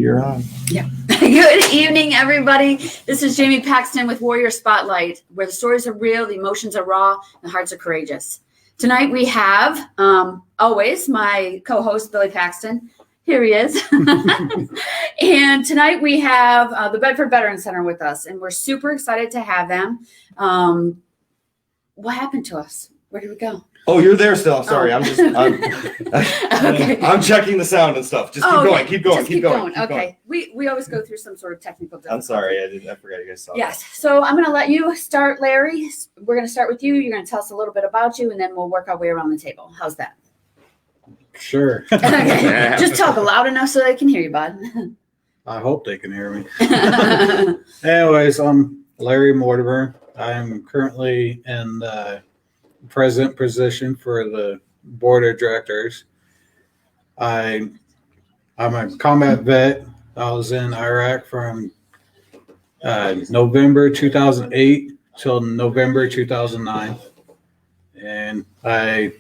you're on. Yeah. Good evening, everybody. This is Jamie Paxton with Warrior Spotlight, where the stories are real, the emotions are raw, and the hearts are courageous. Tonight we have, always, my co-host, Billy Paxton. Here he is. And tonight we have the Bedford Veteran Center with us, and we're super excited to have them. What happened to us? Where did we go? Oh, you're there still. Sorry, I'm okay. I'm checking the sound and stuff. Just keep going. Okay. We always go through some sort of technical difficulty. I'm sorry, I forgot you guys saw. Yes. So I'm going to let you start, Larry. We're going to start with you. You're going to tell us a little bit about you, and then we'll work our way around the table. How's that? Sure. Okay. Just talk loud enough so they can hear you, bud. I hope they can hear me. Anyways, I'm Larry Mortimer. I'm currently in the president position for the board of directors. I'm a combat vet. I was in Iraq from November 2008 till November 2009, and I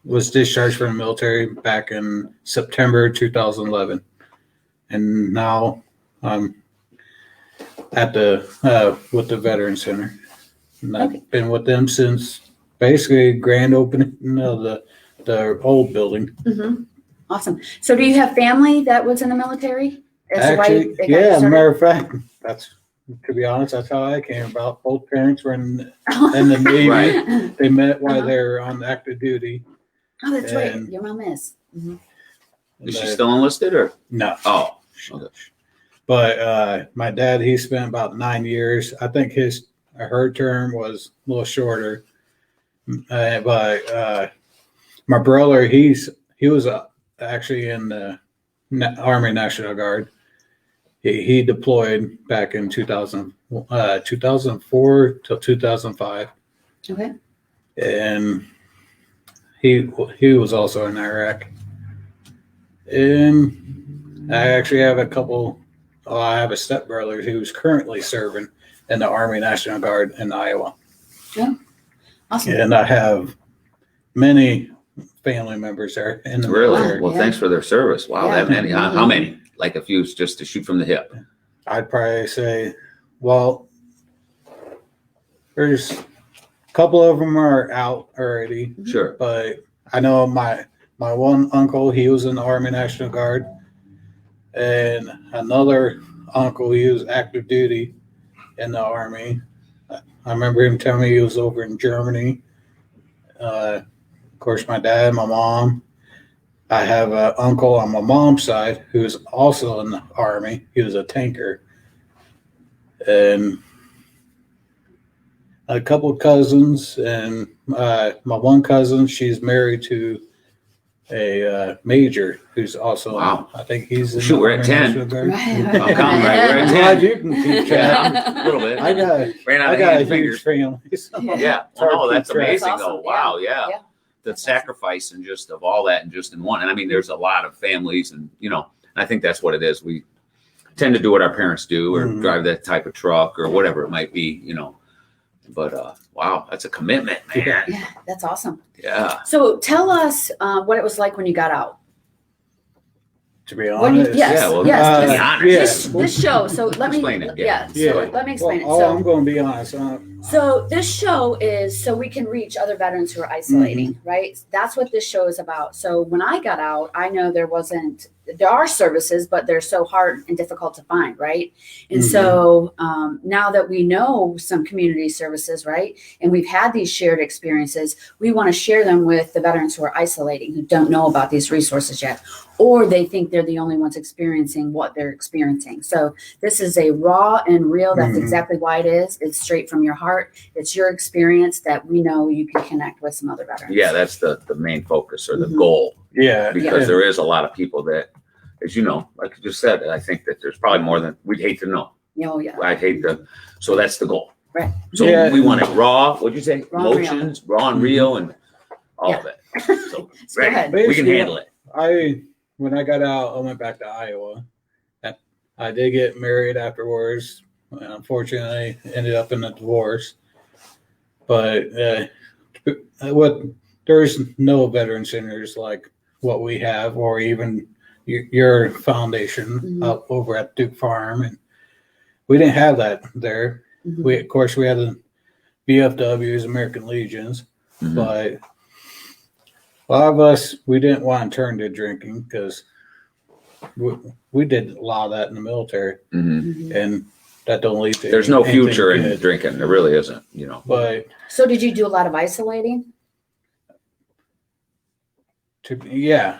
was discharged from the military back in September 2011, and now I'm at the with the Veteran Center. And I've been with them since basically grand opening of the old building. Mm-hmm. Awesome. So do you have family that was in the military? Actually, yeah, as a matter of fact, to be honest, that's how I came about. Both parents were in the Navy. Right. They met while they were on active duty. Oh, that's right. Your mom is. Mm-hmm. Is she still enlisted or? No. Oh, okay. But my dad, he spent about 9 years. I think her term was a little shorter. But my brother, he was actually in the Army National Guard. He deployed back in 2004 till 2005. Okay. And he was also in Iraq. And I actually have I have a stepbrother who's currently serving in the Army National Guard in Iowa. Yeah. Awesome. And I have many family members there in the military. Well, thanks for their service. Wow, that many. Mm-hmm. How many? Like a few just to shoot from the hip? I'd probably say, well, there's a couple of them are out already. Sure. But I know my one uncle, he was in the Army National Guard. And another uncle, he was active duty in the Army. I remember him telling me he was over in Germany. Of course, my dad, my mom. I have an uncle on my mom's side who's also in the Army. He was a tanker. And a couple of cousins. And my one cousin, she's married to a major who's also, wow. I think he's in Shoot, we're at 10. Right. We're at 10. You can keep track. A little bit. I got a huge family. So Yeah. Oh, that's amazing. That's though. awesome. Wow. Yeah. The sacrifice and just of all that and just in one. And I mean, there's a lot of families and, I think that's what it is. We tend to do what our parents do or drive that type of truck or whatever it might be, But wow, that's a commitment, man. Yeah, that's awesome. Yeah. So tell us what it was like when you got out. To be honest, This show. So let me explain it. Let me explain it. I'm going to be honest. So this show is so we can reach other veterans who are isolating, right? That's what this show is about. So when I got out, I know there are services, but they're so hard and difficult to find, right? And so now that we know some community services, right, and we've had these shared experiences, we want to share them with the veterans who are isolating, who don't know about these resources yet, or they think they're the only ones experiencing what they're experiencing. So this is a raw and real. That's exactly why it is. It's straight from your heart. It's your experience that we know you can connect with some other veterans. Yeah, that's the main focus or the goal. Yeah. Because there is a lot of people that, as you know, like you just said, I think that there's probably more than we'd hate to know. Oh, yeah. I'd hate to. So that's the goal. Right. So we want it raw. What'd you say? Emotions, raw and real, and all of it. So Go ahead. we can handle it. When I got out, I went back to Iowa. I did get married afterwards. Unfortunately, ended up in a divorce. But there's no veteran centers like what we have, or even your foundation up over at Duke Farm, and we didn't have that there. We of course we had the VFWs, American Legions, but a lot of us we didn't want to turn to drinking because we did a lot of that in the military, and that don't lead to. There's no anything future in good. drinking. There really isn't. You know. But So did you do a lot of isolating? yeah.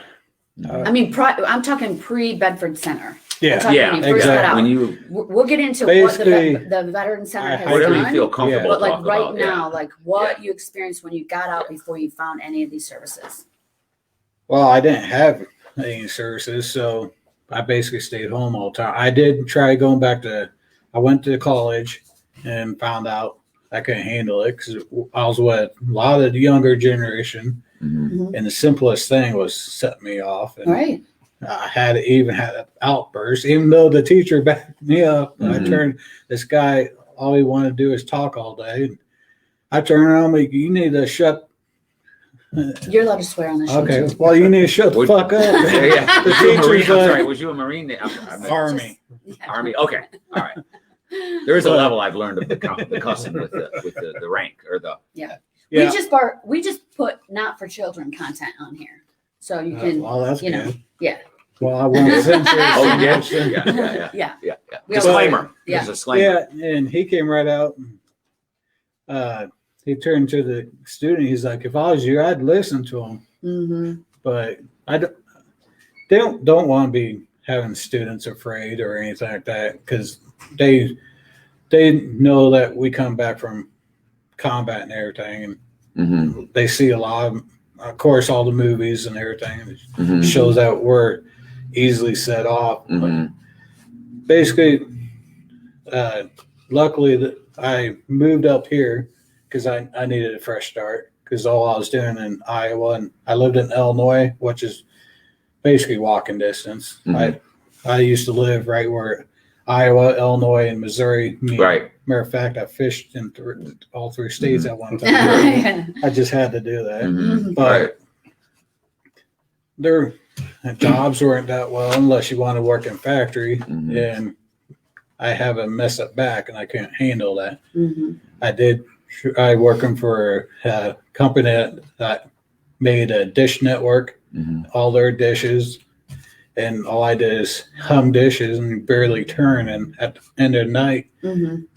I mean, I'm talking pre-Bedford Center. Yeah. I'm talking Yeah, when you first got exactly. out. When you We'll get into what Basically, the Veteran Center has whatever you done. feel comfortable But like talking right about, now, like what you experienced when you got out before you found any of these services. Well, I didn't have any services, so I basically stayed home all the time. I did try going back to. I went to college and found out I couldn't handle it because I was with a lot of the younger generation, and the simplest thing was set me off. And Right. I had an outburst, even though the teacher backed me up. I turned this guy. All he wanted to do is talk all day. And I turned around, like, you need to shut. You're allowed to swear on the show. Okay, too. well, you need to shut the fuck up. Yeah. The Was you a Marine? teacher's I'm like, sorry. Was you a Marine? Army. Yeah. Army. Okay. All right. There is a level I've learned of the cussing with the rank or the. Yeah. Yeah. We just put not for children content on here, so you can. Well, that's you good. know, yeah. Well, I won't censor. Oh, you did? so much. Yeah. We Disclaimer. Yeah. There's a disclaimer. Yeah, and he came right out. And, he turned to the student. He's like, "If I was you, I'd listen to him." Mm-hmm. But I don't. They don't want to be having students afraid or anything like that because they know that we come back from combat and everything, and they see a lot of course, all the movies and everything shows that we're easily set off. But basically, luckily that I moved up here because I needed a fresh start because all I was doing in Iowa, and I lived in Illinois, which is basically walking distance. I used to live right where Iowa, Illinois, and Missouri meet. Right. Matter of fact, I fished in all three states at one time. I just had to do that. But their jobs weren't that well unless you want to work in factory. And I have a messed up back and I couldn't handle that. I working for a company that made a dish network, all their dishes. And all I did is hung dishes and barely turn. And at the end of the night,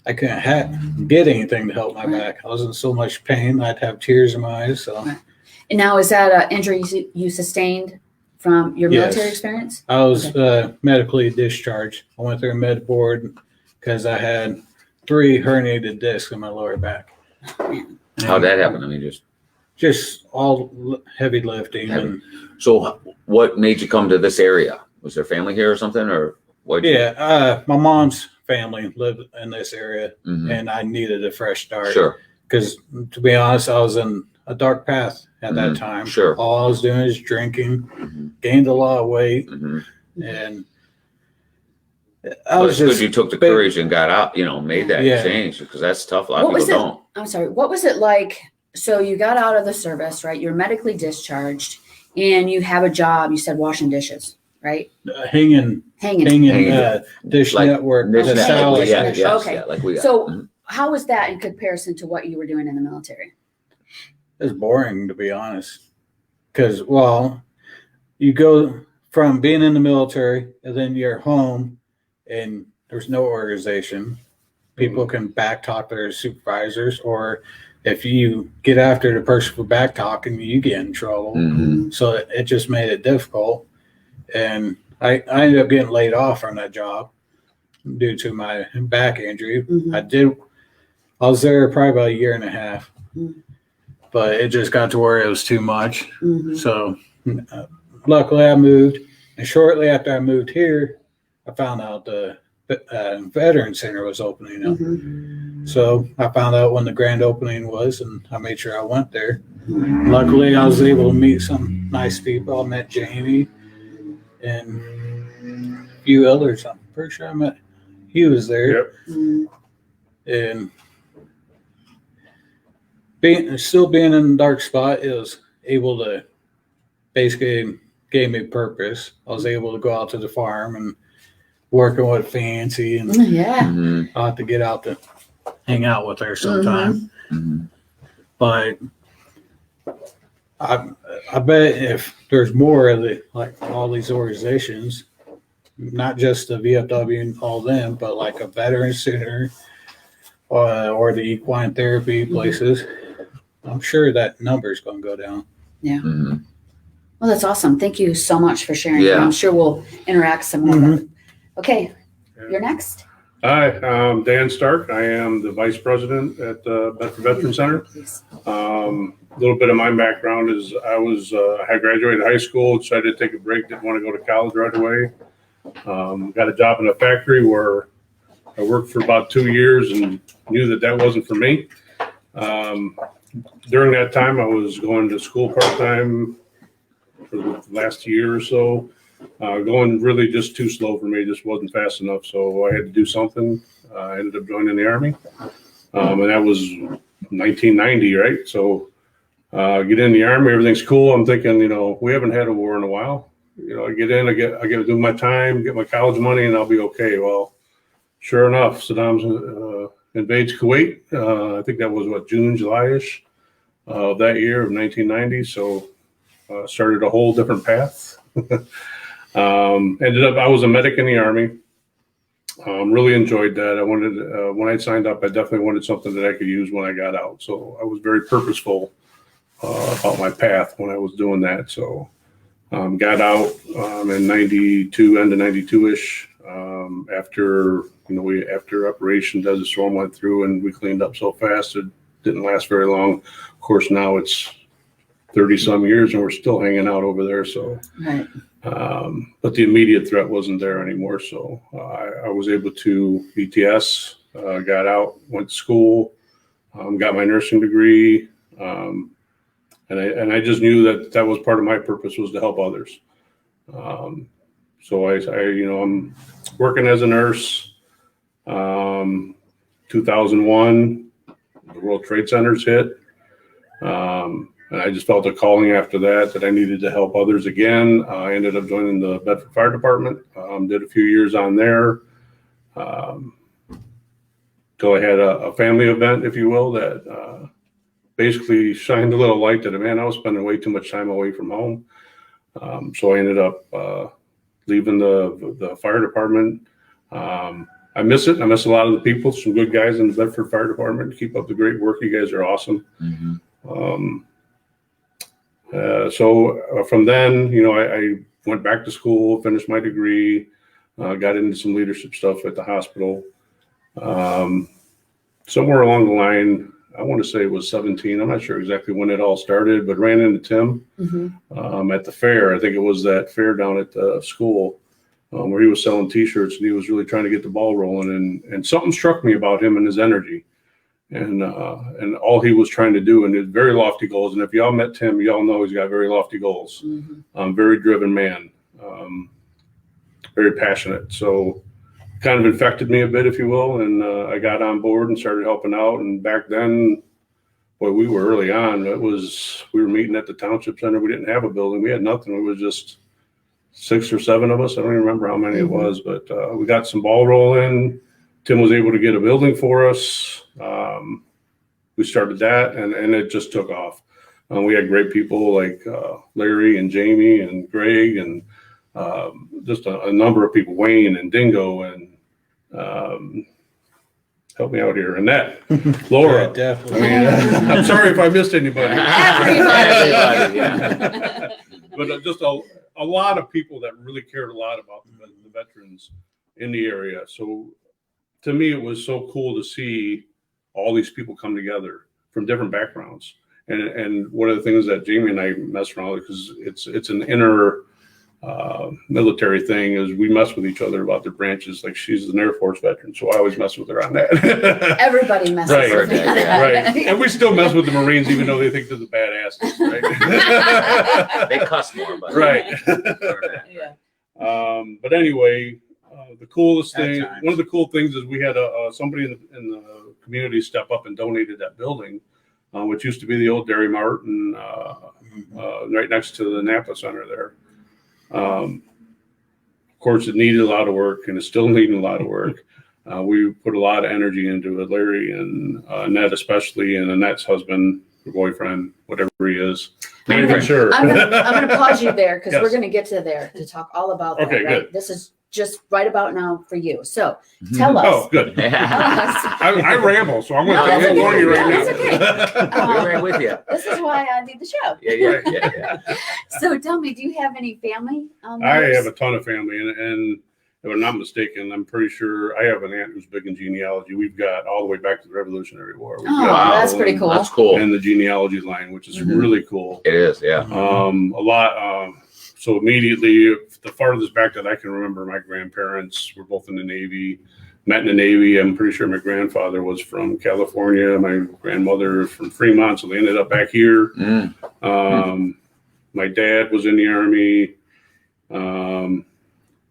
I couldn't get anything to help my back. I was in so much pain. I'd have tears in my eyes. So, And now, is that an injury you sustained from your military experience? I was medically discharged. I went through a med board because I had 3 herniated discs in my lower back. How'd that happen? I mean, just all heavy lifting. And so what made you come to this area? Was there family here or something, or what? my mom's family lived in this area, and I needed a fresh start. Sure. Because to be honest, I was in a dark path at that time. Sure. All I was doing is drinking, gained a lot of weight, and I was good just. you took the courage and got out. Made that change because that's tough. A lot of people don't. I'm sorry. What was it like? So you got out of the service, right? You're medically discharged, and you have a job. You said washing dishes, right? Hanging dish Like network. dish the network, salad yeah, dish. yes, Okay. yeah, like we got. So how was that in comparison to what you were doing in the military? It's boring, to be honest. Because, well, you go from being in the military and then you're home and there's no organization. People can backtalk their supervisors, or if you get after the person for backtalking, you get in trouble. So it just made it difficult. And I ended up getting laid off from that job due to my back injury. I was there probably about a year and a half, but it just got to where it was too much. So luckily I moved, and shortly after I moved here, I found out the Veteran Center was opening up. So I found out when the grand opening was, and I made sure I went there. Luckily, I was able to meet some nice people. I met Jamie and a few others. I'm pretty sure I met. He was there. And still being in a dark spot, it was able to basically gave me purpose. I was able to go out to the farm and working with Fancy, and Yeah. Mm-hmm. I have to get out to hang out with her sometime. Mm-hmm. But I bet if there's more of the, like all these organizations, not just the VFW and all them, but like a veteran center or the equine therapy places, I'm sure that number is going to go down. Yeah. Mm-hmm. Well, that's awesome. Thank you so much for sharing. Yeah. I'm sure we'll interact some more. Okay. You're next. Hi, I'm Dan Stark. I am the vice president at the Bedford Veteran Center. Please. A little bit of my background is I had graduated high school, decided to take a break, didn't want to go to college right away. Got a job in a factory where I worked for about 2 years and knew that wasn't for me. During that time, I was going to school part-time for the last year or so. Going really just too slow for me, just wasn't fast enough. So I had to do something. I ended up joining the Army. And that was 1990, right? So get in the Army, everything's cool. I'm thinking, we haven't had a war in a while. I get in, I get to do my time, get my college money, and I'll be okay. Well, sure enough, Saddam invades Kuwait. I think that was June, July-ish of that year of 1990. So started a whole different path. Ended up, I was a medic in the Army. Really enjoyed that. I wanted, when I signed up, I definitely wanted something that I could use when I got out. So I was very purposeful about my path when I was doing that. So got out in 92, end of 92-ish. After Operation Desert Storm went through and we cleaned up so fast, it didn't last very long. Of course, now it's 30 some years and we're still hanging out over there. So, Right. but the immediate threat wasn't there anymore. So I was able to ETS, got out, went to school, got my nursing degree. And I just knew that was part of my purpose, was to help others. So I'm working as a nurse. 2001, the World Trade Centers hit. And I just felt a calling after that I needed to help others again. I ended up joining the Bedford Fire Department. Did a few years on there. Till I had a family event, if you will, that basically shined a little light that, man, I was spending way too much time away from home. So I ended up leaving the fire department. I miss it. I miss a lot of the people, some good guys in the Bedford Fire Department. Keep up the great work. You guys are awesome. Mm-hmm. So from then, I went back to school, finished my degree, got into some leadership stuff at the hospital. Somewhere along the line, I want to say it was 17. I'm not sure exactly when it all started, but ran into Tim at the fair. I think it was that fair down at the school where he was selling T-shirts, and he was really trying to get the ball rolling. And something struck me about him and his energy. And all he was trying to do, and his very lofty goals. And if y'all met Tim, y'all know he's got very lofty goals. Very driven man, very passionate. So kind of infected me a bit, if you will. And I got on board and started helping out. And back then, boy, we were early on. We were meeting at the township center. We didn't have a building. We had nothing. It was just 6 or 7 of us. I don't even remember how many it was, but we got some ball rolling. Tim was able to get a building for us. We started that, and it just took off. We had great people like Larry and Jamie and Greg and just a number of people, Wayne and Dingo, and help me out here, Annette, Laura. Yeah, definitely. I'm sorry if I missed anybody. Everybody. Yeah. But just a lot of people that really cared a lot about the veterans in the area. So to me, it was so cool to see all these people come together from different backgrounds. And one of the things that Jamie and I mess around with, because it's an inner military thing, is we mess with each other about their branches. Like, she's an Air Force veteran, so I always mess with her on that. Everybody messes with me. Right. And we still mess with the Marines, even though they think they're the badasses, right? They cuss more, but Right. Yeah. But anyway, the coolest That thing, time. one of the cool things is we had somebody in the community step up and donated that building, which used to be the old Dairy Mart, and right next to the Napa Center there. Of course, it needed a lot of work, and it's still needing a lot of work. We put a lot of energy into it, Larry and Annette especially, and Annette's husband, or boyfriend, whatever he is. Not even sure. I'm gonna pause you there because Yes. we're gonna get to there to talk all about that. Okay, right? good. This is just right about now for you. So tell us. Oh, good. Tell us. I ramble, so I'm going No, to that's warn you right okay. now. That's okay. We're right with you. This is why I need the show. Yeah. So tell me, do you have any family? I members? have a ton of family, and if I'm not mistaken, I'm pretty sure I have an aunt who's big in genealogy. We've got all the way back to the Revolutionary War. We've Oh, got that's people pretty in- cool. That's cool. And the genealogy line, which is Mhm. really cool. It is, yeah. A lot. So immediately, the farthest back that I can remember, my grandparents were both in the Navy. Met in the Navy. I'm pretty sure my grandfather was from California. My grandmother from Fremont, so they ended up back here. My dad was in the Army.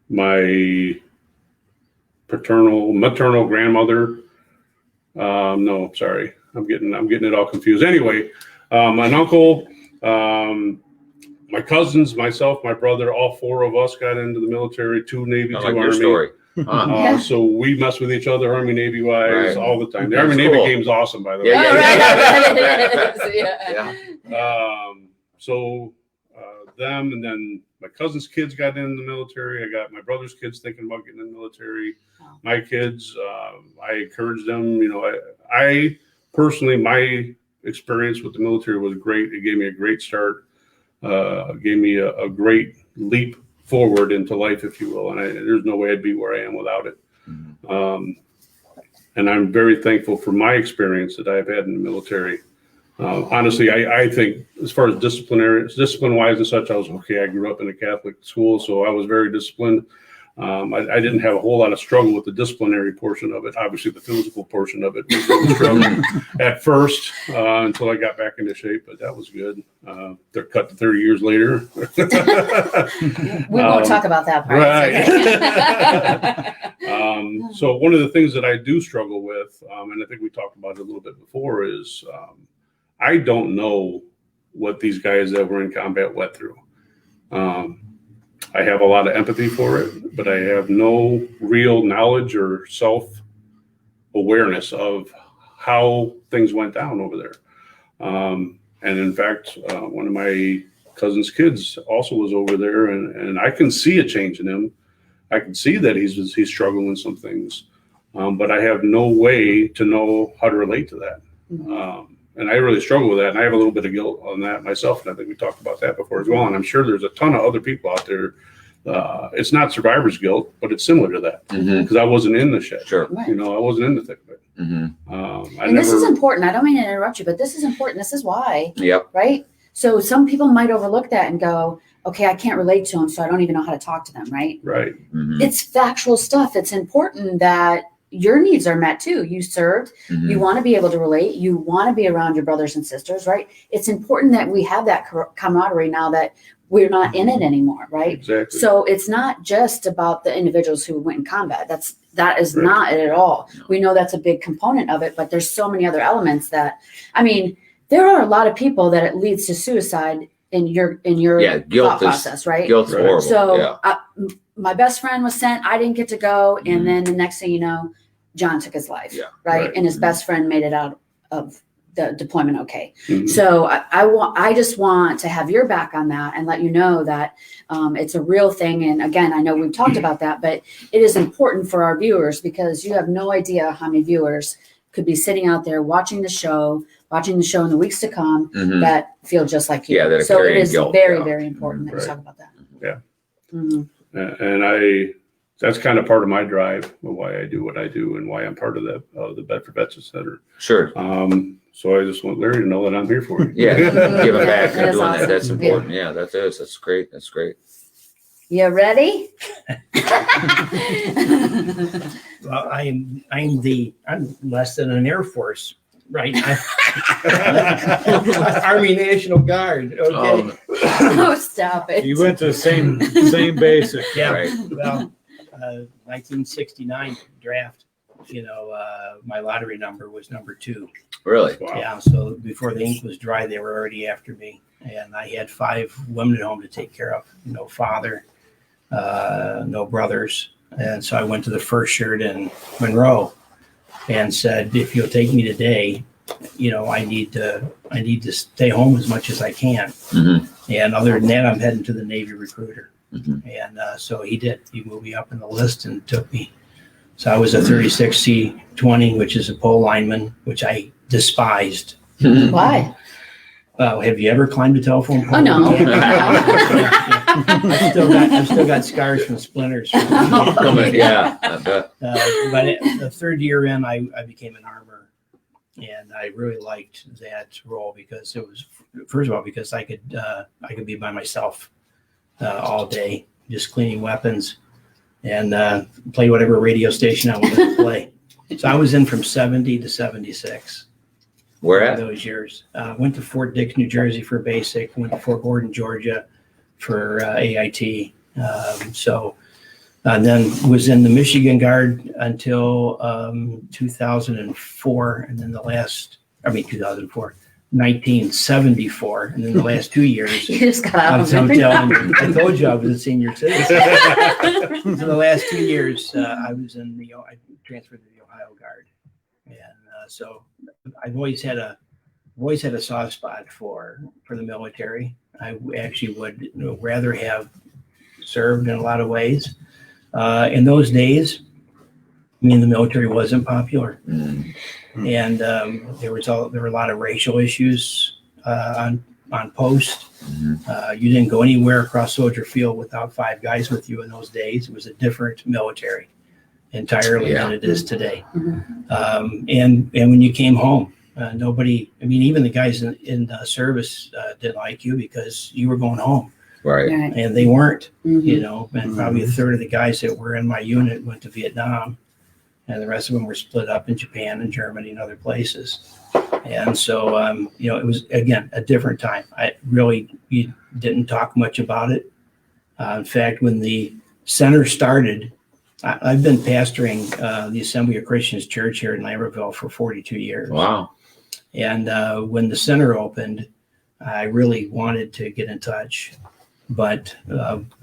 My maternal grandmother. No, sorry, I'm getting it all confused. Anyway, an uncle, my cousins, myself, my brother, all four of us got into the military, 2 Navy, 2 I like your Army. story. Yeah. So we mess with each other, Army Navy wise, Right. all the time. The That's Army Navy cool. game's awesome, by the way. Yeah, Oh, yeah. right. It is, yeah. Yeah. So them, and then my cousin's kids got in the military. I got my brother's kids thinking about getting in the military. Wow. My kids, I encourage them. You know, I personally, my experience with the military was great. It gave me a great start. Gave me a great leap forward into life, if you will. And there's no way I'd be where I am without it. And I'm very thankful for my experience that I've had in the military. Honestly, I think as far as discipline-wise and such, I was okay. I grew up in a Catholic school, so I was very disciplined. I didn't have a whole lot of struggle with the disciplinary portion of it. Obviously, the physical portion of it was really struggle at first until I got back into shape, but that was good. They're cut to 30 years later. We won't talk about that part. Right. So one of the things that I do struggle with, and I think we talked about it a little bit before, is I don't know what these guys that were in combat went through. I have a lot of empathy for it, but I have no real knowledge or self-awareness of how things went down over there. And in fact, one of my cousin's kids also was over there, and I can see a change in him. I can see that he's struggling with some things, but I have no way to know how to relate to that. And I really struggle with that, and I have a little bit of guilt on that myself, and I think we talked about that before as well. And I'm sure there's a ton of other people out there. It's not survivor's guilt, but it's similar to that because I wasn't in the shed. Sure. Right. You know, I wasn't in the thick of it. And this is important. I don't mean to interrupt you, but this is important. This is why, Yep. right? So some people might overlook that and go, okay, I can't relate to them, so I don't even know how to talk to them, right? Right. It's factual stuff. It's important that your needs are met too. You served, you want to be able to relate, you want to be around your brothers and sisters, right? It's important that we have that camaraderie now that we're not in it anymore, right? Exactly. So it's not just about the individuals who went in combat. That is Right. not it at all. We know that's a big component of it, but there's so many other elements that, I mean, there are a lot of people that it leads to suicide in your Guilt thought is- process, right? Guilt's Right. horrible. So yeah. My best friend was sent. I didn't get to go, and then the next thing you know, John took his life. Yeah. Right? Right. And his best friend made it out of the deployment okay. Mhm. So I just want to have your back on that and let you know that it's a real thing. And again, I know we've talked about that, but it is important for our viewers because you have no idea how many viewers could be sitting out there watching the show in the weeks to come that feel just like you. Yeah, that are so it carrying is guilt, very, yeah. very important that we Right. talk about that. Yeah. Mhm. And that's kind of part of my drive of why I do what I do and why I'm part of the Bedford Veteran Center. Sure. So I just want Larry to know that I'm here for you. Yeah. Giving back That and is doing awesome. that. That's Yeah. important. Yeah, that is. That's great. That's great. You ready? Well, I'm less than an Air Force, right? Army National Guard. Okay. Oh, stop it. You went to the same basic. Yeah. Right. Well, 1969 draft. my lottery number was number 2. Really? Wow. Yeah, so before the ink was dry, they were already after me, and I had 5 women at home to take care of. No father, no brothers, and so I went to the first shirt in Monroe and said, "If you'll take me today, I need to stay home as much as I can." Mm-hmm. And other than that, I'm heading to the Navy recruiter. Mm-hmm. And so he did. He moved me up in the list and took me. So I was a 36C20, which is a pole lineman, which I despised. Why? Have you ever climbed a telephone pole? Oh, no. I've still got scars from splinters. Yeah, I bet. But the third year in, I became an armor, and I really liked that role because it was, first of all, because I could be by myself all day, just cleaning weapons and play whatever radio station I wanted to play. So I was in from 70 to 76. Where at? Those years. Went to Fort Dix, New Jersey for basic. Went to Fort Gordon, Georgia for AIT. And then was in the Michigan Guard until 2004. And then 2004, 1974. And then the last 2 years. You just got out of I'm it. telling you, I told you I was a senior citizen. So the last 2 years, I was I transferred to the Ohio Guard. And so I've always had a soft spot for the military. I actually would rather have served in a lot of ways. In those days, the military wasn't popular, and there were a lot of racial issues on post. You didn't go anywhere across Soldier Field without 5 guys with you in those days. It was a different military entirely than it is today. And when you came home, nobody, even the guys in service didn't like you because you were going home. Right. And they weren't, Mm-hmm. and probably a third of the guys that were in my unit went to Vietnam, and the rest of them were split up in Japan and Germany and other places. And so, it was, again, a different time. You didn't talk much about it. In fact, when the center started, I've been pastoring the Assembly of Christians Church here in Lambertville for 42 years. Wow. And when the center opened, I really wanted to get in touch. But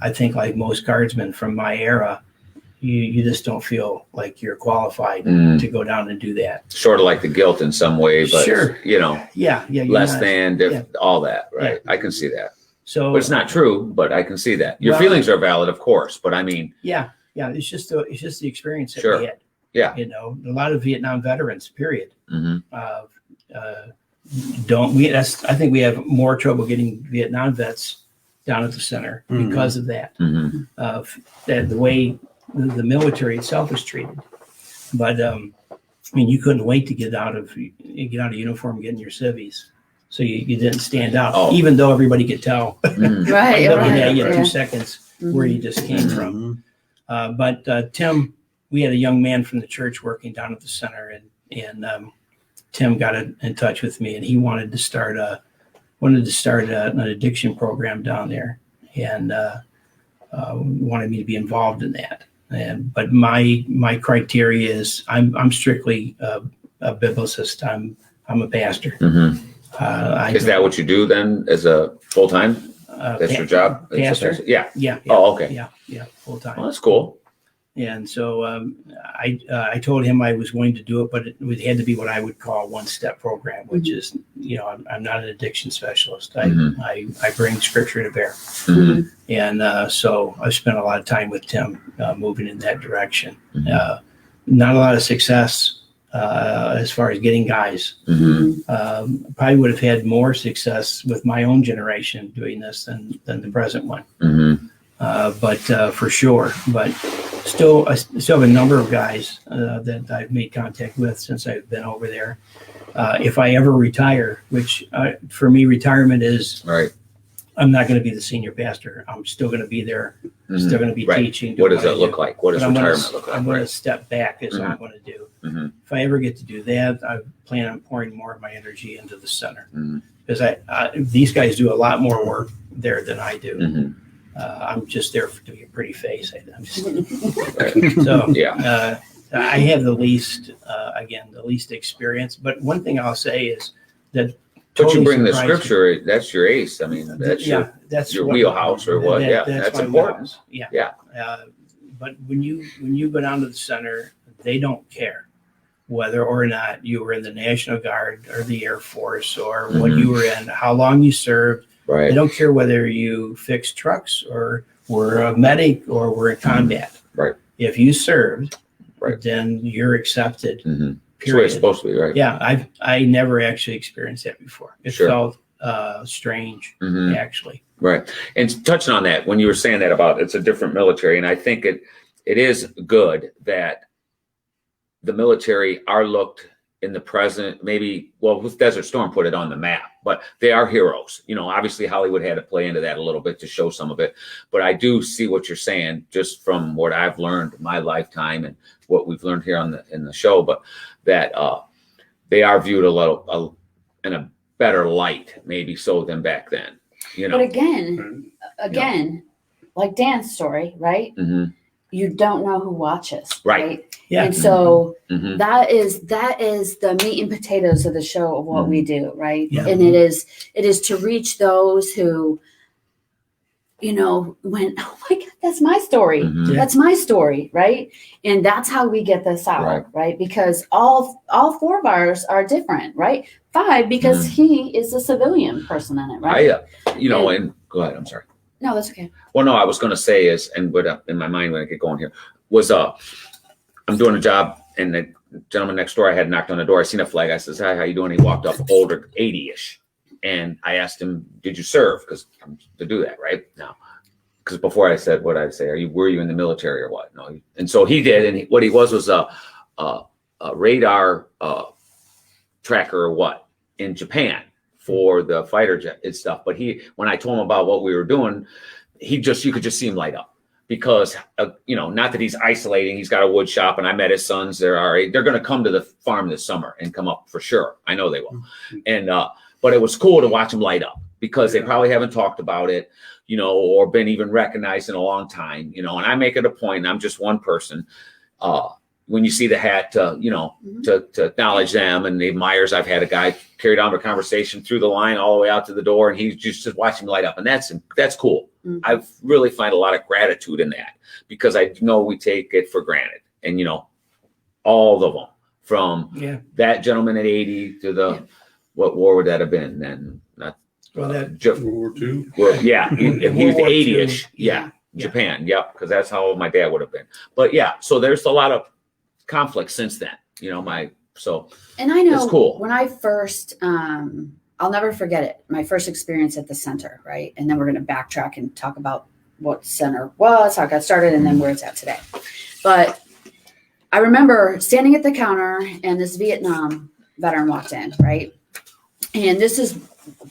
I think like most guardsmen from my era, you just don't feel like you're qualified to go down and do that. Sort of like the guilt in some way, but Sure. Yeah, Less than, all that, right? Yeah. I can see that. So but it's not true, but I can see that. Your feelings are valid, of course, but yeah, it's just the experience that sure. we had. Yeah. A lot of Vietnam veterans, period. Mm-hmm. I think we have more trouble getting Vietnam vets down at the center because of that, that the way the military itself is treated. But you couldn't wait to get out of uniform, get in your civvies, so you didn't stand out, even though everybody could tell. Right. Looking at you 2 seconds where you just came from. But Tim, we had a young man from the church working down at the center, and Tim got in touch with me, and he wanted to start an addiction program down there, and wanted me to be involved in that. But my criteria is I'm strictly a biblicist. I'm a pastor. Mm-hmm. Is that what you do then as a full time? That's your job? Pastor? Yeah. Yeah. Oh, okay. Yeah, full time. Well, that's cool. And so I told him I was going to do it, but it had to be what I would call a one-step program, which is, I'm not an addiction specialist. I bring scripture to bear. Mm-hmm. And so I spent a lot of time with Tim moving in that direction. Not a lot of success as far as getting guys. Probably would have had more success with my own generation doing this than the present one. But for sure. But I still have a number of guys that I've made contact with since I've been over there. If I ever retire, which for me, retirement is, right. I'm not going to be the senior pastor. I'm still going to be there, still going to be teaching. What does that look like? What does retirement look like? I'm going to step back is what I'm going to do. If I ever get to do that, I plan on pouring more of my energy into the center because these guys do a lot more work there than I do. I'm just there to be a pretty face. I have the least, the least experience. But one thing I'll say is that. But you totally bring the surprised me. scripture, that's your ace. I mean, that's That's your what- wheelhouse or what? Yeah, that's that's my important. wheelhouse. Yeah. Yeah. But when you go down to the center, they don't care whether or not you were in the National Guard or the Air Force or what Mhm. you were in, how long you served. They Right. don't care whether you fixed trucks or were a medic or were in combat. Right. If you served, Right. then you're accepted. Mm-hmm. That's the way it's Period. supposed to be, right? Yeah, I never actually experienced that before. It Sure. felt strange, Mhm. actually. Right. And touching on that, when you were saying that about it's a different military, and I think it is good that the military are looked in the present, maybe, well, with Desert Storm put it on the map, but they are heroes. You know, obviously Hollywood had to play into that a little bit to show some of it. But I do see what you're saying just from what I've learned in my lifetime and what we've learned here in the show, but that they are viewed in a better light, maybe so than back then. You know. But again, like Dan's story, right? Hmm. You don't know who watches, Right. right? Yeah. And so Hmm. that is the meat and potatoes of the show of what we do, right? Yeah. And it is to reach those who, went, oh my God, that's my story. Mhm. Yeah. That's my story, right? And that's how we get this out, right? Because all 4 of ours are different, right? 5 because he is a civilian person in it, right? And go ahead. I'm sorry. No, that's okay. Well, no, I was going to say is, and what in my mind when I get going here was, I'm doing a job, and the gentleman next door, I had knocked on the door. I seen a flag. I says, "Hi, how you doing?" He walked up, older, 80-ish, and I asked him, "Did you serve?" Because I'm to do that, right? No, because before I said what I'd say, were you in the military or what? No, and so he did, and what he was a radar tracker or what in Japan for the fighter jet and stuff. But when I told him about what we were doing, you could just see him light up because, not that he's isolating. He's got a wood shop, and I met his sons. They're going to come to the farm this summer and come up for sure. I know they will. And, but it was cool to watch him light up because they probably haven't talked about it, or been even recognized in a long time, and I make it a point, and I'm just one person, when you see the hat, to acknowledge them and the admirers. I've had a guy carry on a conversation through the line all the way out to the door, and he's just watching light up, and that's cool. Mhm. I really find a lot of gratitude in that because I know we take it for granted, and all of them from that gentleman at 80 to what war would that have been then? Not World War II. well, yeah, he was World War 80-ish, II. yeah. Japan, yep, because that's how old my dad would have been. But yeah, so there's a lot of conflict since then. And I know It's cool. when I first, I'll never forget it. My first experience at the center, right? And then we're going to backtrack and talk about what center was, how it got started, and then where it's at today. But I remember standing at the counter, and this Vietnam veteran walked in, right? And this is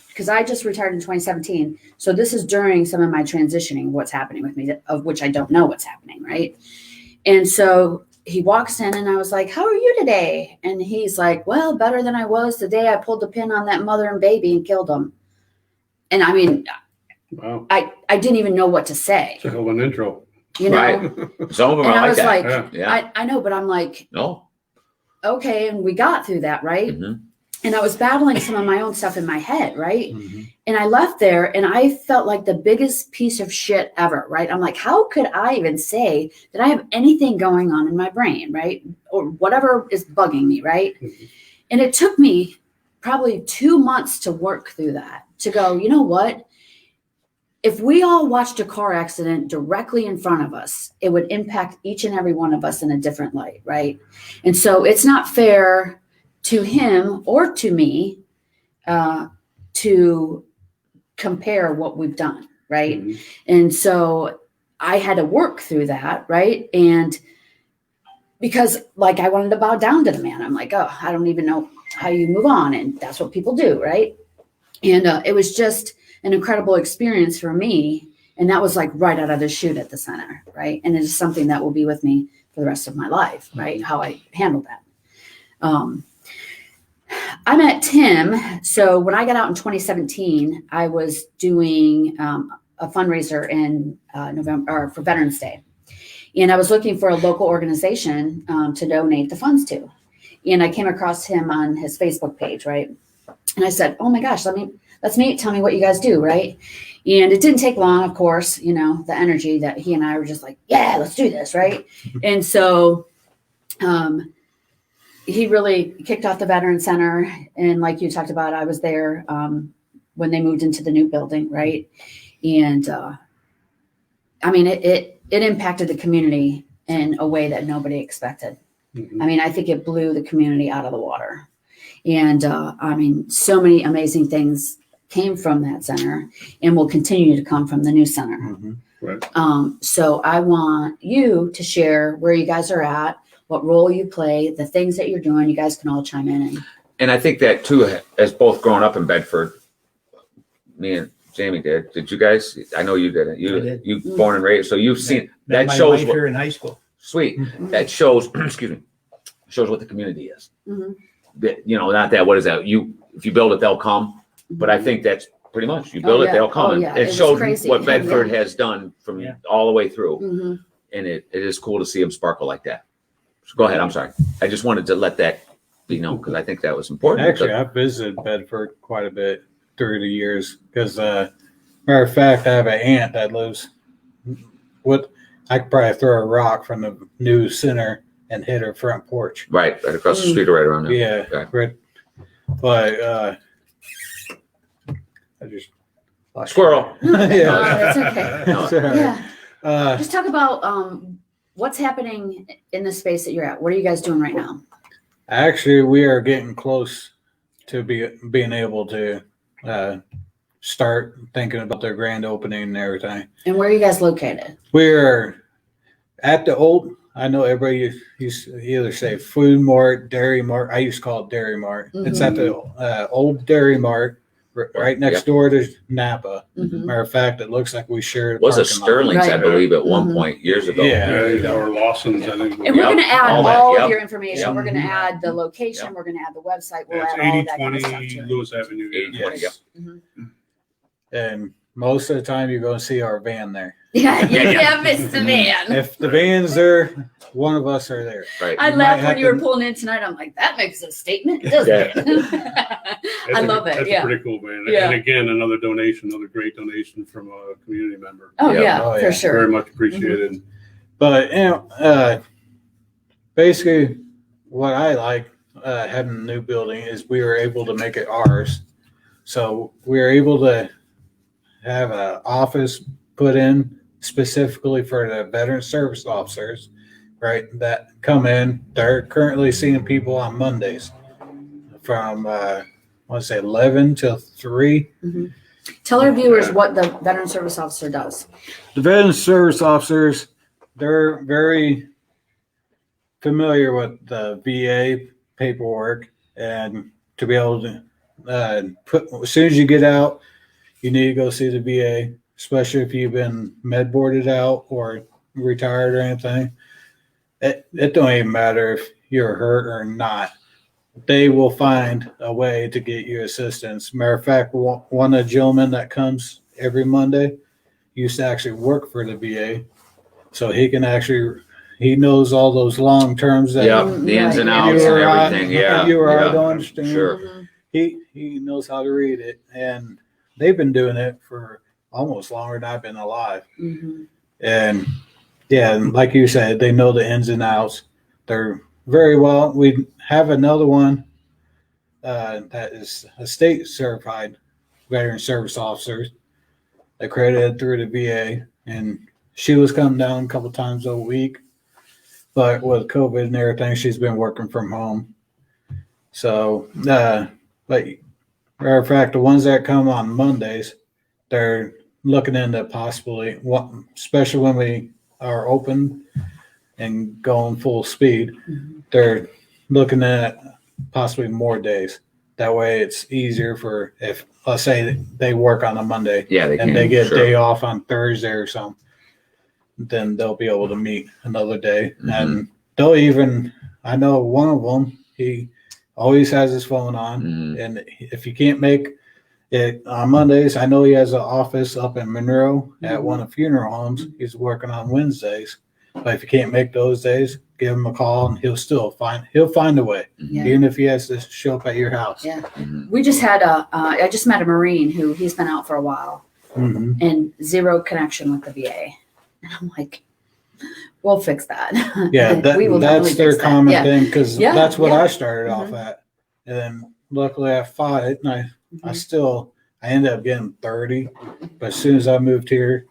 because I just retired in 2017. So this is during some of my transitioning, what's happening with me, of which I don't know what's happening, right? And so he walks in, and I was like, "How are you today?" And he's like, "Well, better than I was the day I pulled the pin on that mother and baby and killed them." And I mean, Wow. I didn't even know what to say, It's a hell of an intro. Right. Some of them And are I like was that. like, Yeah. I know, but I'm like, No. okay. And we got through that, right? Mhm. And I was battling some of my own stuff in my head, right? Mhm. And I left there, and I felt like the biggest piece of shit ever, right? I'm like, how could I even say that I have anything going on in my brain, right? Or whatever is bugging me, right? Mhm. And it took me probably 2 months to work through that, to go, you know what? If we all watched a car accident directly in front of us, it would impact each and every one of us in a different light, right? And so it's not fair to him or to me to compare what we've done, right? Mhm. And so I had to work through that, right? And because like I wanted to bow down to the man. I'm like, oh, I don't even know how you move on. And that's what people do, right? And it was just an incredible experience for me. And that was like right out of the chute at the center, right? And it is something that will be with me for the rest of my life, right? How I handled that. I met Tim. So when I got out in 2017, I was doing a fundraiser in November for Veterans Day. And I was looking for a local organization to donate the funds to. And I came across him on his Facebook page, right? And I said, oh my gosh, let's meet. Tell me what you guys do, right? And it didn't take long, of course, you know, the energy that he and I were just like, yeah, let's do this, right? And so he really kicked off the Veteran Center. And like you talked about, I was there when they moved into the new building, right? And I mean, it impacted the community in a way that nobody expected. I mean, I think it blew the community out of the water. And I mean, so many amazing things came from that center and will continue to come from the new center. Right. So I want you to share where you guys are at, what role you play, the things that you're doing. You guys can all chime in. And I think that too, as both growing up in Bedford, me and Jamie did. Did you guys? I know you didn't. I did. You born and raised, so you've seen Met that my shows wife what, here in high school. sweet. That shows, excuse me, shows what the community is. Mhm. That, you know, not that. What is that? If you build it, they'll come. But I think that's pretty much you build Oh, it, yeah. they'll come. Oh, And yeah. it It was shows crazy. what Bedford Yeah. has done from Yeah. all the way through, Mhm. and it is cool to see them sparkle like that. So go ahead. I'm sorry. I just wanted to let that be known because I think that was important. Actually, I've visited Bedford quite a bit through the years because, matter of fact, I have an aunt that lives. I could probably throw a rock from the new center and hit her front porch. right across the street or right around there. Yeah, Okay. right. But I just Squirrel. Oh, yeah. that's okay. It's all right. Yeah. Just talk about what's happening in the space that you're at. What are you guys doing right now? Actually, we are getting close to being able to start thinking about their grand opening and everything. And where are you guys located? We're at the old. I know everybody used to either say Food Mart, Dairy Mart. I used to call it Dairy Mart. It's at the old Dairy Mart, right next Yep. door to Napa. Mhm. Matter of fact, it looks like we shared. Was it parking lot. Sterling's, I Right. believe, at one Mhm. point years ago. Yeah. Yeah, or Lawson's, I think. And we're Yep. going to add All all, that, of yep. your information. Yep. We're going to add the location. Yep. We're going to add the website. We'll It's add all that kind of 8020 stuff to it. Lewis Avenue. 8020, Yes. Mhm. And most of the time, you're going to see our van there. Yeah, you Yeah. can't miss the van. If the van's there, one of us are there. Right. I You laughed might have when you were to- pulling in tonight. I'm like, that makes a statement, doesn't it? I love it. That's Yeah. a pretty cool man. Yeah. And again, another great donation from a community member. Oh, Yeah. yeah, Oh, for yeah. sure. Very much appreciated. But you know, basically, what I like having a new building is we were able to make it ours. So we were able to have an office put in specifically for the veteran service officers, right? That come in. They're currently seeing people on Mondays from I want to say 11 till 3. Tell our viewers what the veteran service officer does. The veteran service officers, they're very familiar with the VA paperwork, and to be able to as soon as you get out, you need to go see the VA, especially if you've been med boarded out or retired or anything. It don't even matter if you're hurt or not. They will find a way to get you assistance. Matter of fact, one of the gentlemen that comes every Monday used to actually work for the VA. So he knows all those long terms that Yeah, the ins and outs You and or I- everything. Yeah. you or I yeah. don't understand. Sure. he knows how to read it. And they've been doing it for almost longer than I've been alive. Mhm. And yeah, and like you said, they know the ins and outs. They're very well. We have another one that is a state certified veteran service officer, accredited through the VA, and she was coming down a couple times a week. But with COVID and everything, she's been working from home. So, but matter of fact, the ones that come on Mondays, they're looking into possibly, especially when we are open and going full speed, they're looking at possibly more days. That way it's easier for if, let's say they work on a Monday Yeah, they can. and they get sure. a day off on Thursday or something, then they'll be able to meet another day. Mhm. And they'll even, I know one of them, he always has his phone on. Mhm. And if you can't make it on Mondays, I know he has an office up in Monroe at one of the funeral homes. He's working on Wednesdays. But if you can't make those days, give him a call and he'll find a way, Yeah. even if he has to show up at your house. Yeah. Mhm. We just had I just met a Marine who he's been out for a while Mhm. and zero connection with the VA. And I'm like, we'll fix that. Yeah, We will that's definitely their fix that. common Yeah. thing because Yeah, that's what yeah. I started off at. And then luckily I fought it and I ended up getting 30. But as soon as I moved here,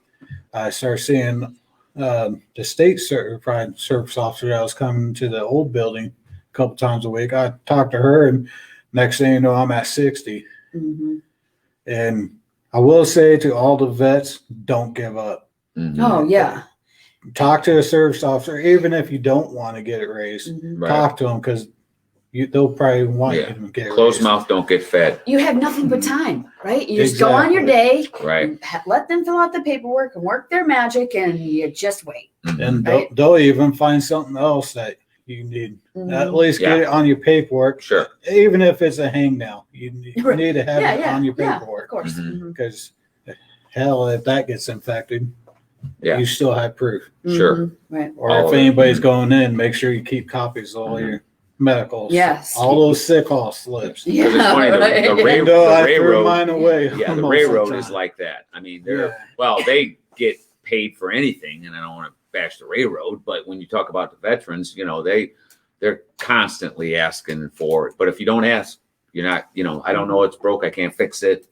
I started seeing the state certified service officer that was coming to the old building a couple times a week. I talked to her, and next thing you know, I'm at 60. Mm-hmm. And I will say to all the vets, don't give up. Mhm. Oh yeah. Talk to a service officer, even if you don't want to get it raised. Mhm. Right. Talk to them because they'll probably want Yeah. you to get it Closed raised. mouth don't get fed. You have nothing but time, right? You just go on your Exactly. day, Right. and let them fill out the paperwork and work their magic, and you just wait. Mhm. And Right. they'll even find something else that you need. At least get Yeah. it on your paperwork. Sure. Even if it's a hangnail, you need Right. to have Yeah, it yeah, on your yeah, of paperwork. course. Mhm. Mhm. Because hell, if that gets infected, Yeah. you still have proof. Sure. Mhm. Right. Or All if of it. anybody's going in, make sure you keep copies of all Mhm. your medicals. Yes. All those sick hall slips. Yeah. 'Cause it's funny, right. the Even though I threw railroad- mine away. Yeah, the most of railroad is time. like that. I mean, they're Yeah. well, they get paid for anything, and I don't want to bash the railroad, but when you talk about the veterans, they're constantly asking for it. But if you don't ask, you're not, I don't know, it's broke, I can't fix it,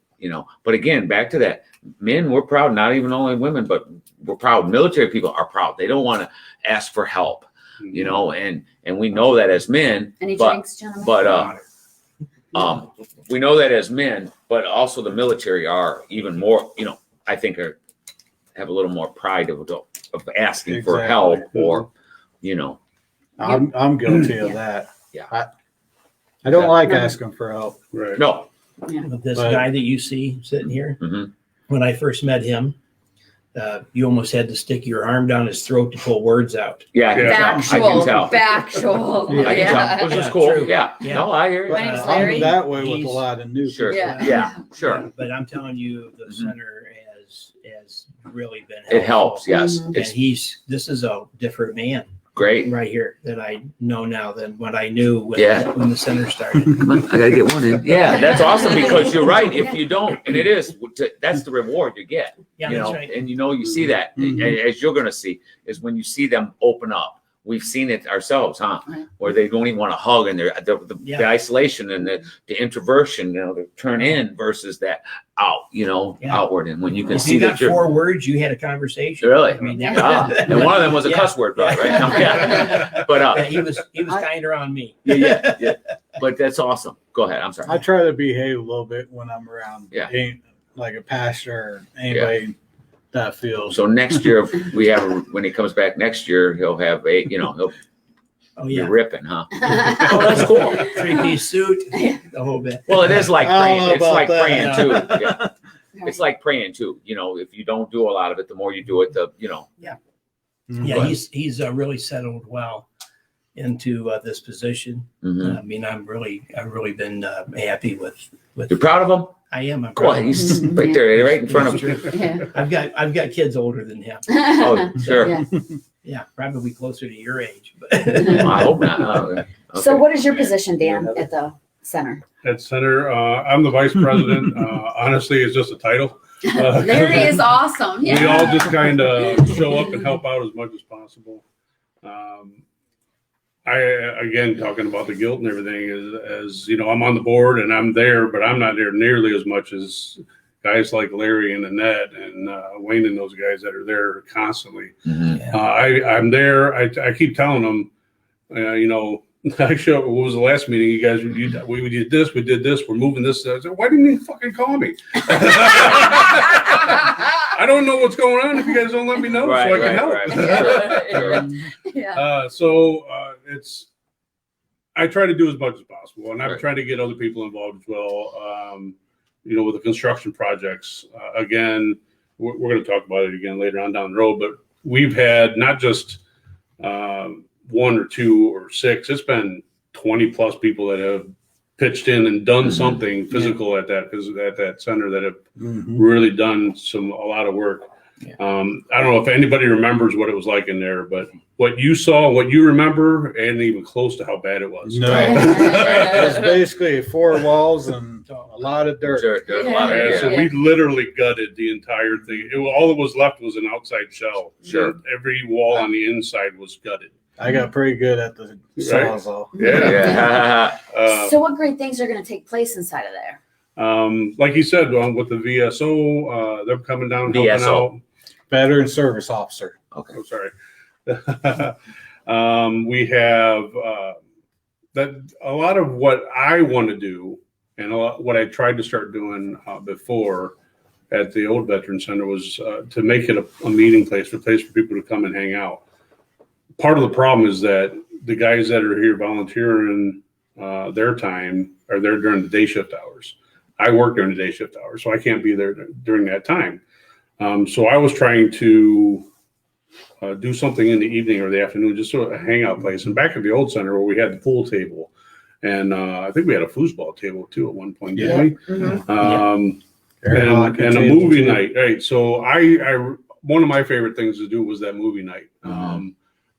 But again, back to that, men, we're proud, not even only women, but we're proud. Military people are proud. They don't want to ask for help, and we know that as men. Any but drinks, gentlemen? but we know that as men, but also the military are even more, I think have a little more pride of asking for Exactly. help or, I'm guilty of Yeah. that. Yeah. I don't like No. asking for help. Right. no. But this But- guy that you see sitting here, Mhm. when I first met him, you almost had to stick your arm down his throat to pull words out. Yeah, I can Factual. tell. Factual. Yeah. I can tell. Which is Yeah, cool. true. Yeah. Yeah. No, I hear you. My name's Larry. I'm that way with a He's- lot of new Sure. people. Yeah. Sure. But I'm telling you, the Mhm. center has really been helpful. It helps. Yes. Mhm. And It's this is a different man great. right here that I know now than what I knew when, Yeah. when the center started. Come on, I gotta get one in. Yeah, that's awesome because you're right. If you don't, and it is, that's the reward you get. Yeah, you that's know, right. and you see that, Mhm. as you're gonna see, is when you see them open up. We've seen it ourselves, huh? Right. Where they don't even want to hug, and the Yeah. isolation and the introversion, the turn in versus that out, Yeah. outward. And when you can If see you got that you're 4 words, you had a conversation. really, I mean, and one of them was a Yeah. cuss word, right? Yeah. But Yeah, he was kind around me. yeah. But that's awesome. Go ahead. I'm sorry. I try to behave a little bit when I'm around. Yeah. Ain't like a pastor or anybody that feels. So next year, when he comes back next year, he'll have he'll Oh be yeah, ripping, huh? Oh, that's cool. 3-piece suit, the whole bit. Well, it is like I don't praying. know It's about like that. praying too. Yeah. It's like praying too. If you don't do a lot of it, the more you do it, Mhm. Yeah, Go ahead. he's really settled well into this position. Mhm. I mean, I've really been happy with. You're proud of him? I am. I'm Go proud on. of He's Mhm. right there, right in front of It's you. true. Yeah. I've got kids older than him. Oh, sure. Yeah. Yeah, probably closer to your age. But I hope not. Okay. So what is your position, Dan, at the center? At center, I'm the vice president. Honestly, it's just a title. Larry is awesome. We Yeah. all just kind of show up and help out as much as possible. Again, talking about the guilt and everything as I'm on the board and I'm there, but I'm not there nearly as much as guys like Larry and Annette and Wayne and those guys that are there constantly. Mhm. I'm there. I keep telling them, I show up. What was the last meeting? You guys, we did this, we did this, we're moving this. I said, why didn't you fucking call me? I don't know what's going on if you guys don't let me know so I can help. Sure. Yeah. I try to do as much as possible, and I'm Right. trying to get other people involved as well. With the construction projects. Again, we're going to talk about it again later on down the road, but we've had not just 1 or 2 or 6. It's been 20 plus people that have pitched in and done Mhm. something physical at that center that have Mhm. really done a lot of work. Yeah. I don't know if anybody remembers what it was like in there, but what you saw, what you remember, ain't even close to how bad it was. No, it's basically 4 walls and a lot of dirt. There's a lot of, And yeah. so we literally gutted the entire thing. All that was left was an outside shell. Sure. Every wall on the inside was gutted. I got pretty good at the sawzall. Yeah. Yeah. So what great things are going to take place inside of there? Like you said, with the VSO, they're coming down helping VSO. out. Veteran Service Officer. Okay. Oh, sorry. We have that a lot of what I want to do, and what I tried to start doing before at the old Veteran Center was to make it a meeting place, a place for people to come and hang out. Part of the problem is that the guys that are here volunteering their time are there during the day shift hours. I work during the day shift hours, so I can't be there during that time. So I was trying to do something in the evening or the afternoon, just sort of a hangout place. And back at the old center where we had the pool table, and I think we had a foosball table too at one point, didn't we? Mm-hmm. And a movie night, right? So I one of my favorite things to do was that movie night.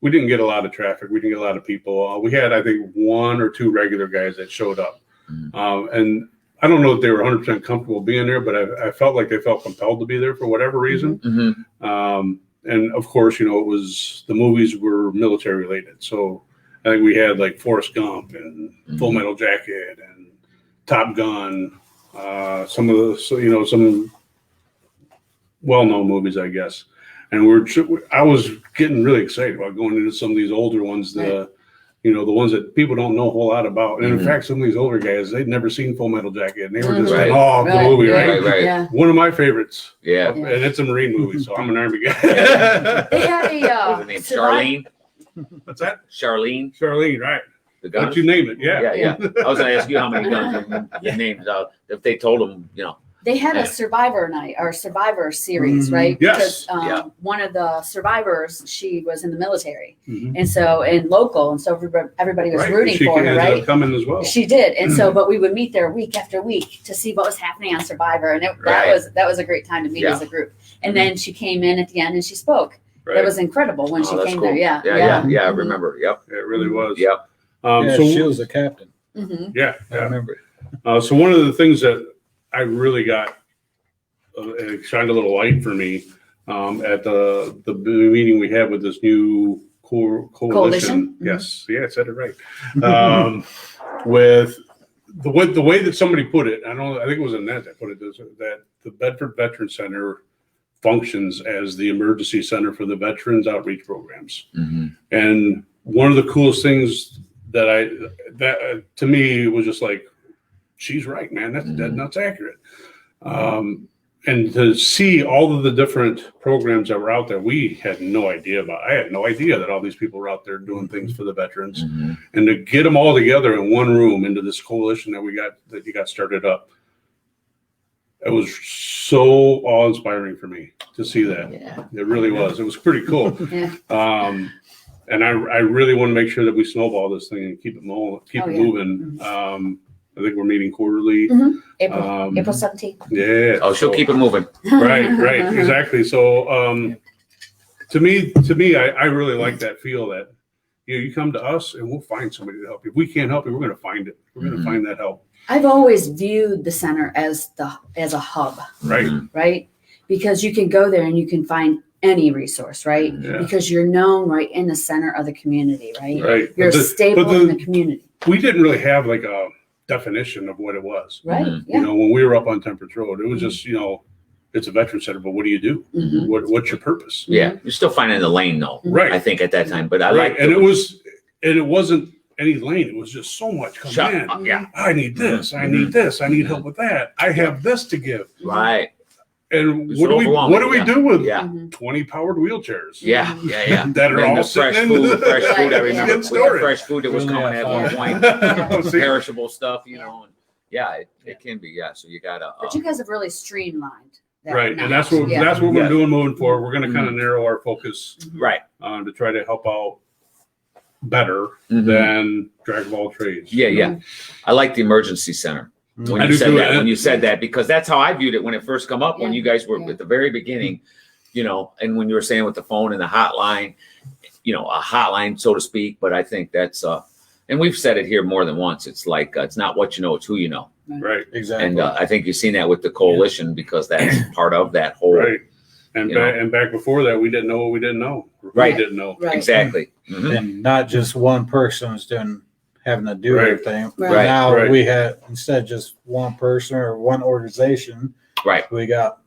We didn't get a lot of traffic. We didn't get a lot of people. We had, I think, 1 or 2 regular guys that showed up. And I don't know if they were 100% comfortable being there, but I felt like they felt compelled to be there for whatever reason. Mm-hmm. And of course, it was, the movies were military related. So I think we had like Forrest Gump and Full Metal Jacket and Top Gun, some of the, some well-known movies, I guess. And I was getting really excited about going into some of these older ones, the ones that people don't know a whole lot about. And in fact, some of these older guys, they'd never seen Full Metal Jacket, and they were just Right. in awe of the movie, right? Right. Yeah. One of my favorites. Yeah. And it's a Marine movie, so I'm an Army guy. They had What was her name? Charlene? What's that? Charlene? Charlene, right. The Why gun? don't you name it? Yeah. Yeah. I was going to ask you how many guns the names out. If they told them, They had Yeah. a Survivor night or Survivor series, right? Yes. Because one of the survivors, she was in the military, Mhm. and so local, and so everybody was Right. rooting She for her, ended up right? coming as well. She did, and so but we would meet there week after week to see what was happening on Survivor, and Right. that was a great time to meet Yeah. as a group. And then she came in at the end and she spoke. Right. It was incredible when she that's came cool. there. Yeah, Yeah. I Mhm. remember. Yep. It really was. Yep. She was a captain. Mhm. Yeah. I remember. So one of the things that I really got it shined a little light for me at the meeting we had with this new coalition. Coalition? Yes, I said it right. With the way that somebody put it, I think it was Annette that put it this, that the Bedford Veteran Center functions as the emergency center for the veterans outreach programs. Mm-hmm. And one of the coolest things that to me was just like, she's right, man. That's accurate. And to see all of the different programs that were out there, we had no idea about. I had no idea that all these people were out there doing things for the veterans, Mm-hmm. and to get them all together in one room into this coalition that you got started up. It was so awe-inspiring for me to see that. Yeah. It really was. It was pretty cool. Yeah. And I really want to make sure that we snowball this thing and keep it moving. I think we're meeting quarterly. April 17th. Yeah. Oh, she'll keep it moving. Right, exactly. So, to me, I really like that feel that you come to us and we'll find somebody to help you. If we can't help you, we're going to find it. We're going to find that help. I've always viewed the center as a hub, Right. right? Because you can go there and you can find any resource, right? Yeah. Because you're known right in the center of the community, right? Right. You're But stable in the community, we didn't really have like a definition of what it was. right? Mhm. Yeah. When we were up on Temperance Road, it was just, it's a veteran center, but what do you do? Mhm. What's your purpose? Yeah. You're still finding the lane, though. Right. I think at that time. But I Right. like And it wasn't any lane. It was just so much coming in. Yeah. I need this. I need this. I need help with that. I have this to give. Right. And It's what do we overwhelming, do with Yeah. Mhm. 20 powered wheelchairs? Yeah. That are And all the fresh sitting food. in Fresh food. I Right. remember Good we story. had fresh food that was We only coming had at one 5. point. See? Perishable stuff, And yeah, it can be. Yeah. So you gotta. But you guys have really streamlined that. Right. now. And that's what Yeah. we're Yeah. doing moving forward. We're going to kind of narrow our focus Right. to try to help out better Mhm. than Jack of all trades. Yeah. I like the emergency center. When I you do said too, that, and- when you said that, because that's how I viewed it when it first come up. When Yeah. you guys were Yeah. at the very beginning, you know, and when you were saying with the phone and the hotline, you know, a hotline, so to speak, but I think that's, and we've said it here more than once. It's like, it's not what you know, it's who you know. Right. Exactly. And I think you've seen that with the coalition because that's part of that whole. Right. And You back before that, we didn't know what we didn't know. Right. We didn't know. Right. Exactly. Mhm. And not just one person's having to do Right. everything. Right. Now Right. we have, instead of just one person or one organization, Right. we got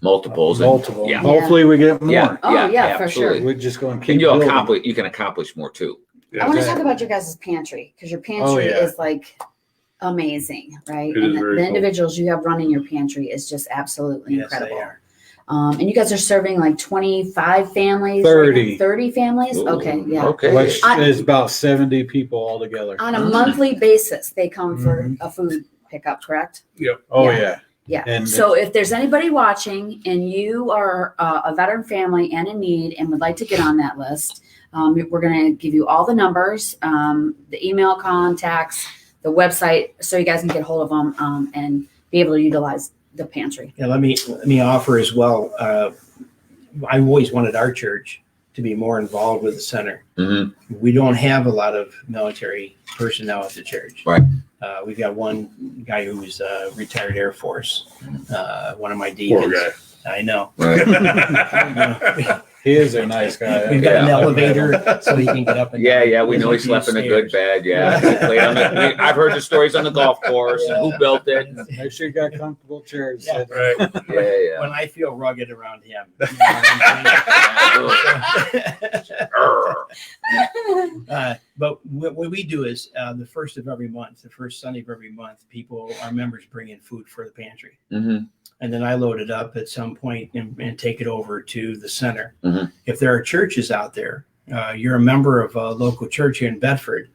Multiples. multiple. And, yeah. Hopefully we get more. Yeah. Oh, yeah, for sure. absolutely. We're just going to And keep you'll building. you can accomplish more too. Yeah. I want to Exactly. talk about your guys' pantry because your pantry yeah. is like amazing, right? It is And very the cool. individuals you have running your pantry is just absolutely Yes, they incredible. are. And you guys are serving like 25 families, 30. 30 families. Ooh, Okay, yeah. Okay. Which I- is about 70 people altogether. On a monthly basis, they come for Mhm. a food pickup, correct? Oh, yeah. yeah. Yeah. And So if there's anybody watching and you are a veteran family and in need and would like to get on that list, we're going to give you all the numbers, the email contacts, the website, so you guys can get hold of them and be able to utilize the pantry. Yeah, let me offer as well. I always wanted our church to be more involved with the center. Mhm. We don't have a lot of military personnel at the church. Right. We've got one guy who's retired Air Force, one of my Poor deacons. guy. I know. Right. he is a nice guy. We've got an Yeah. elevator so he can get up and Yeah, down. yeah, we know he There's slept in a good stairs. bed. Yeah, He played on I've heard the stories on the golf course and who built it. Make sure you got comfortable chairs. Yeah. Right. Yeah, yeah. When I feel rugged around him. But what we do is the first of every month, the first Sunday of every month, our members bring in food for the pantry. Mm-hmm. And then I load it up at some point and take it over to the center. Mhm. If there are churches out there, you're a member of a local church here in Bedford,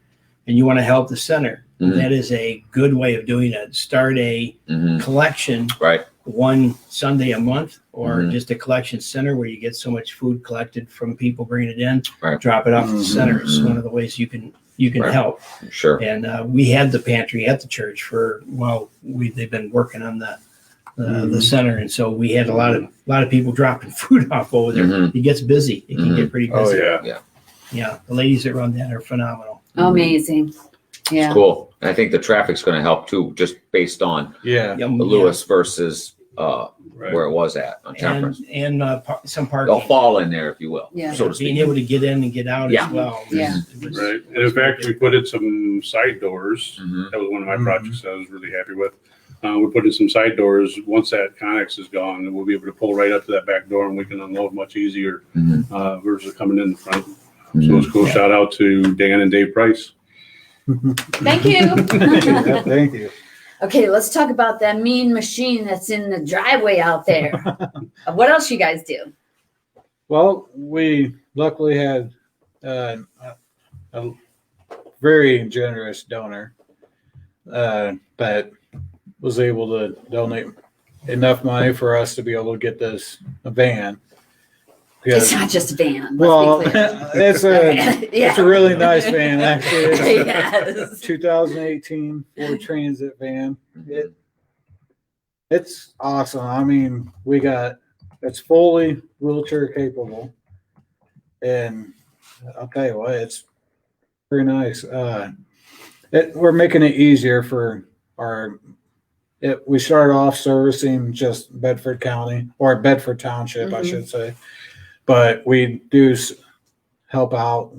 and you want to help the center, Mhm. that is a good way of doing it. Start a Mm-hmm. collection Right. one Sunday a month, or Mhm. just a collection center where you get so much food collected from people bringing it in, Right. drop it off at the Mhm. center. It's one of the ways you can Right. help. Sure. And we had the pantry at the church they've been working on the Mhm. center, and so we had a lot of people dropping food off over there. Mhm. It gets busy. It can get pretty Oh, busy. yeah. Yeah, the ladies that run that are phenomenal. Amazing. Yeah. It's cool. I think the traffic's going to help too, just based on Yeah. Yeah, the Lewis versus Right. where it was at on Temperance. and some They'll parking. fall in there, if you will, Yeah. so to Being speak. able to get in and get out Yeah. as well. Yeah. Right. And in fact, we put in some side doors. Mhm. That was one of my Mhm. projects I was really happy with. We put in some side doors. Once that Connex is gone, we'll be able to pull right up to that back door and we can unload much easier Mhm. versus coming in the front. So Mhm. it's cool. Shout out to Dan and Dave Price. Thank you. Yeah, thank you. Okay, let's talk about that mean machine that's in the driveway out there. What else you guys do? Well, we luckily had a very generous donor that was able to donate enough money for us to be able to get this van. It's not just a van. Well, Let's be clear. it's Yeah. a really nice van actually. It's a Yes. 2018 Ford Transit van. It's awesome. I mean, it's fully wheelchair capable, and I'll tell you what, it's pretty nice. We're making it easier for we started off servicing just Bedford County or Bedford Township, I Mhm. should say, but we do help out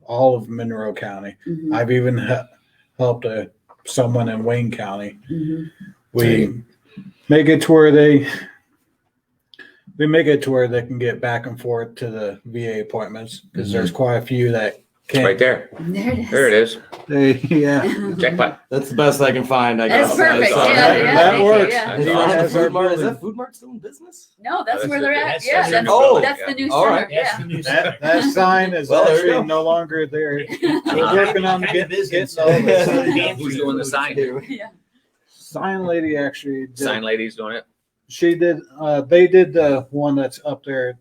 all of Monroe County. Mhm, I've even helped someone in Wayne County. mhm. We make it to where they can get back and forth to the VA appointments because there's quite a few that can't. Right there. There it is. There it is. Yeah, Jackpot. That's the best I can find, I That's guess. perfect. That's Yeah, awesome. yeah, That thank you, works. yeah. He That's has our Food Mart, is building. that Food Mart still in business? No, that's where they're at. That's Yeah, their that's, new building, that's the new All center. right. That's Yeah. the new center. That sign is Well, there you actually go. no longer there. We're working on Kind of business. getting all this. Who's doing the sign? Yeah. Sign lady actually did. Sign lady's doing it. She did. They did the one that's up there.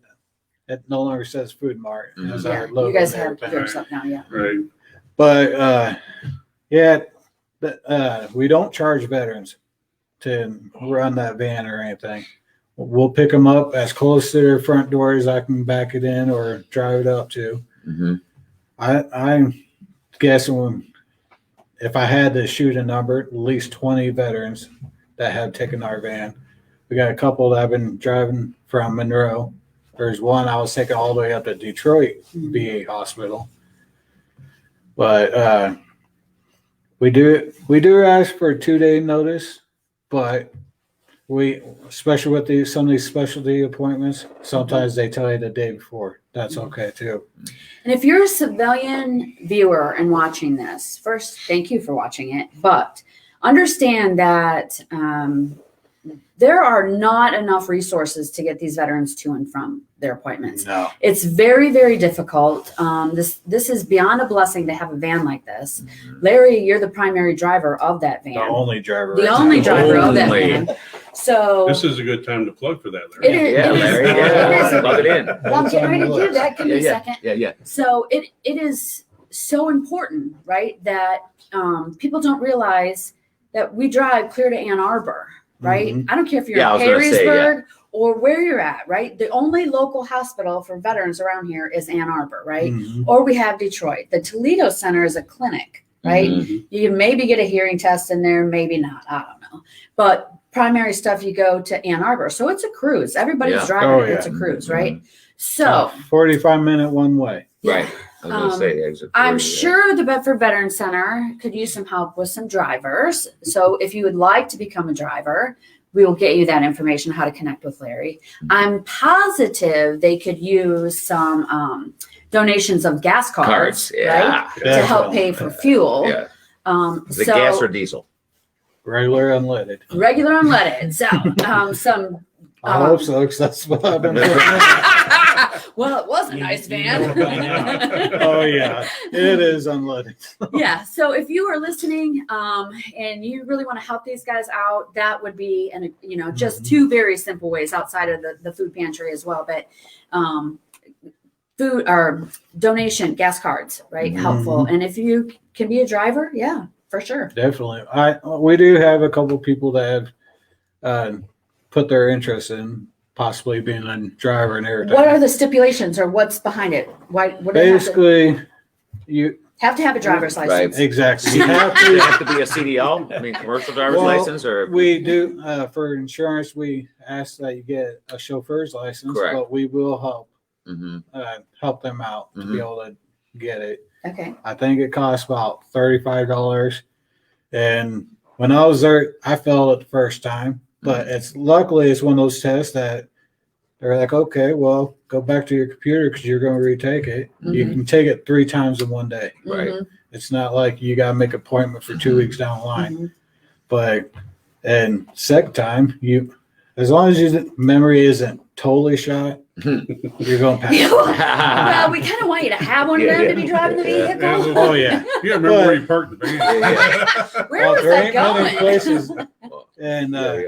It no longer says Food Mart. It has Yeah, our logo you guys and have everything. yours up now, yeah. Right. But we don't charge veterans to run that van or anything. we'll pick them up as close to their front door as I can back it in or drive it up to. Mhm. I'm guessing if I had to shoot a number, at least 20 veterans that have taken our van. We got a couple that I've been driving from Monroe. There's one I was taking all the way up to Detroit VA hospital. But we do ask for a 2-day notice, but especially with some of these specialty appointments, sometimes they tell you the day before. That's okay too. And if you're a civilian viewer and watching this, first, thank you for watching it, but understand that there are not enough resources to get these veterans to and from their appointments. No. It's very, very difficult. This is beyond a blessing to have a van like this. Larry, you're the primary driver of that van. The only driver. The right only now. driver of that Only. van. So This is a good time to plug for that, it Larry. is. Yeah, it is- Larry. it Yeah, is- plug it in. Well, I'm getting ready to do that. Give me a second. Yeah. So it is so important, right? That people don't realize that we drive clear to Ann Arbor, right? Mhm. I don't care if you're Yeah, I in was gonna say, Perrysburg or where you're at, right? The only local hospital for veterans around here is Ann Arbor, right? Mhm. Or we have Detroit. The Toledo Center is a clinic, right? Mhm. You can maybe get a hearing test in there, maybe not. I don't know. But primary stuff, you go to Ann Arbor. So it's a cruise. Everybody's Yeah. driving. Oh, it. It's a yeah. cruise, right? So 45-minute one way. Right. I was gonna say exit. I'm 40, yeah. sure the Bedford Veteran Center could use some help with some drivers. So if you would like to become a driver, we will get you that information, how to connect with Larry. I'm positive they could use some donations of gas cards, right? Yeah. To help pay for fuel. Yeah. Is it So gas or diesel? Regular unleaded. regular unleaded. So some. I hope so, because that's what I've been doing. Well, it was a nice van. Oh, yeah. It is unleaded. Yeah. So if you are listening, and you really want to help these guys out, that would be, just two very simple ways outside of the food pantry as well. But food or donation gas cards, right? Mhm. Helpful. And if you can be a driver, yeah, for sure. Definitely. We do have a couple people that have put their interest in possibly being a driver and everything. What are the stipulations or what's behind it? What do you Basically, you have to have a driver's Right. license? exactly. You have Does it to. have to be a CDL? I mean, commercial driver's Well, license or? We do for insurance. We ask that you get a chauffeur's license, Correct. but we will Mhm. help them out to be able to get it. Okay. I think it costs about $35. And when I was there, I failed it the first time. But luckily it's one of those tests that they're like, okay, well, go back to your computer because you're going to retake it. You Mhm. can take it 3 times in one day. Right. Mhm. It's not like you got to make an appointment for 2 weeks down the line. Mhm. But and second time, as long as your memory isn't totally shot, you're going to pass. Well, we kind of want you to have one of Yeah, them yeah. to be driving the Yeah. vehicle. Oh yeah. You gotta remember where you parked the van. Where was there that ain't many going? places, and Yeah.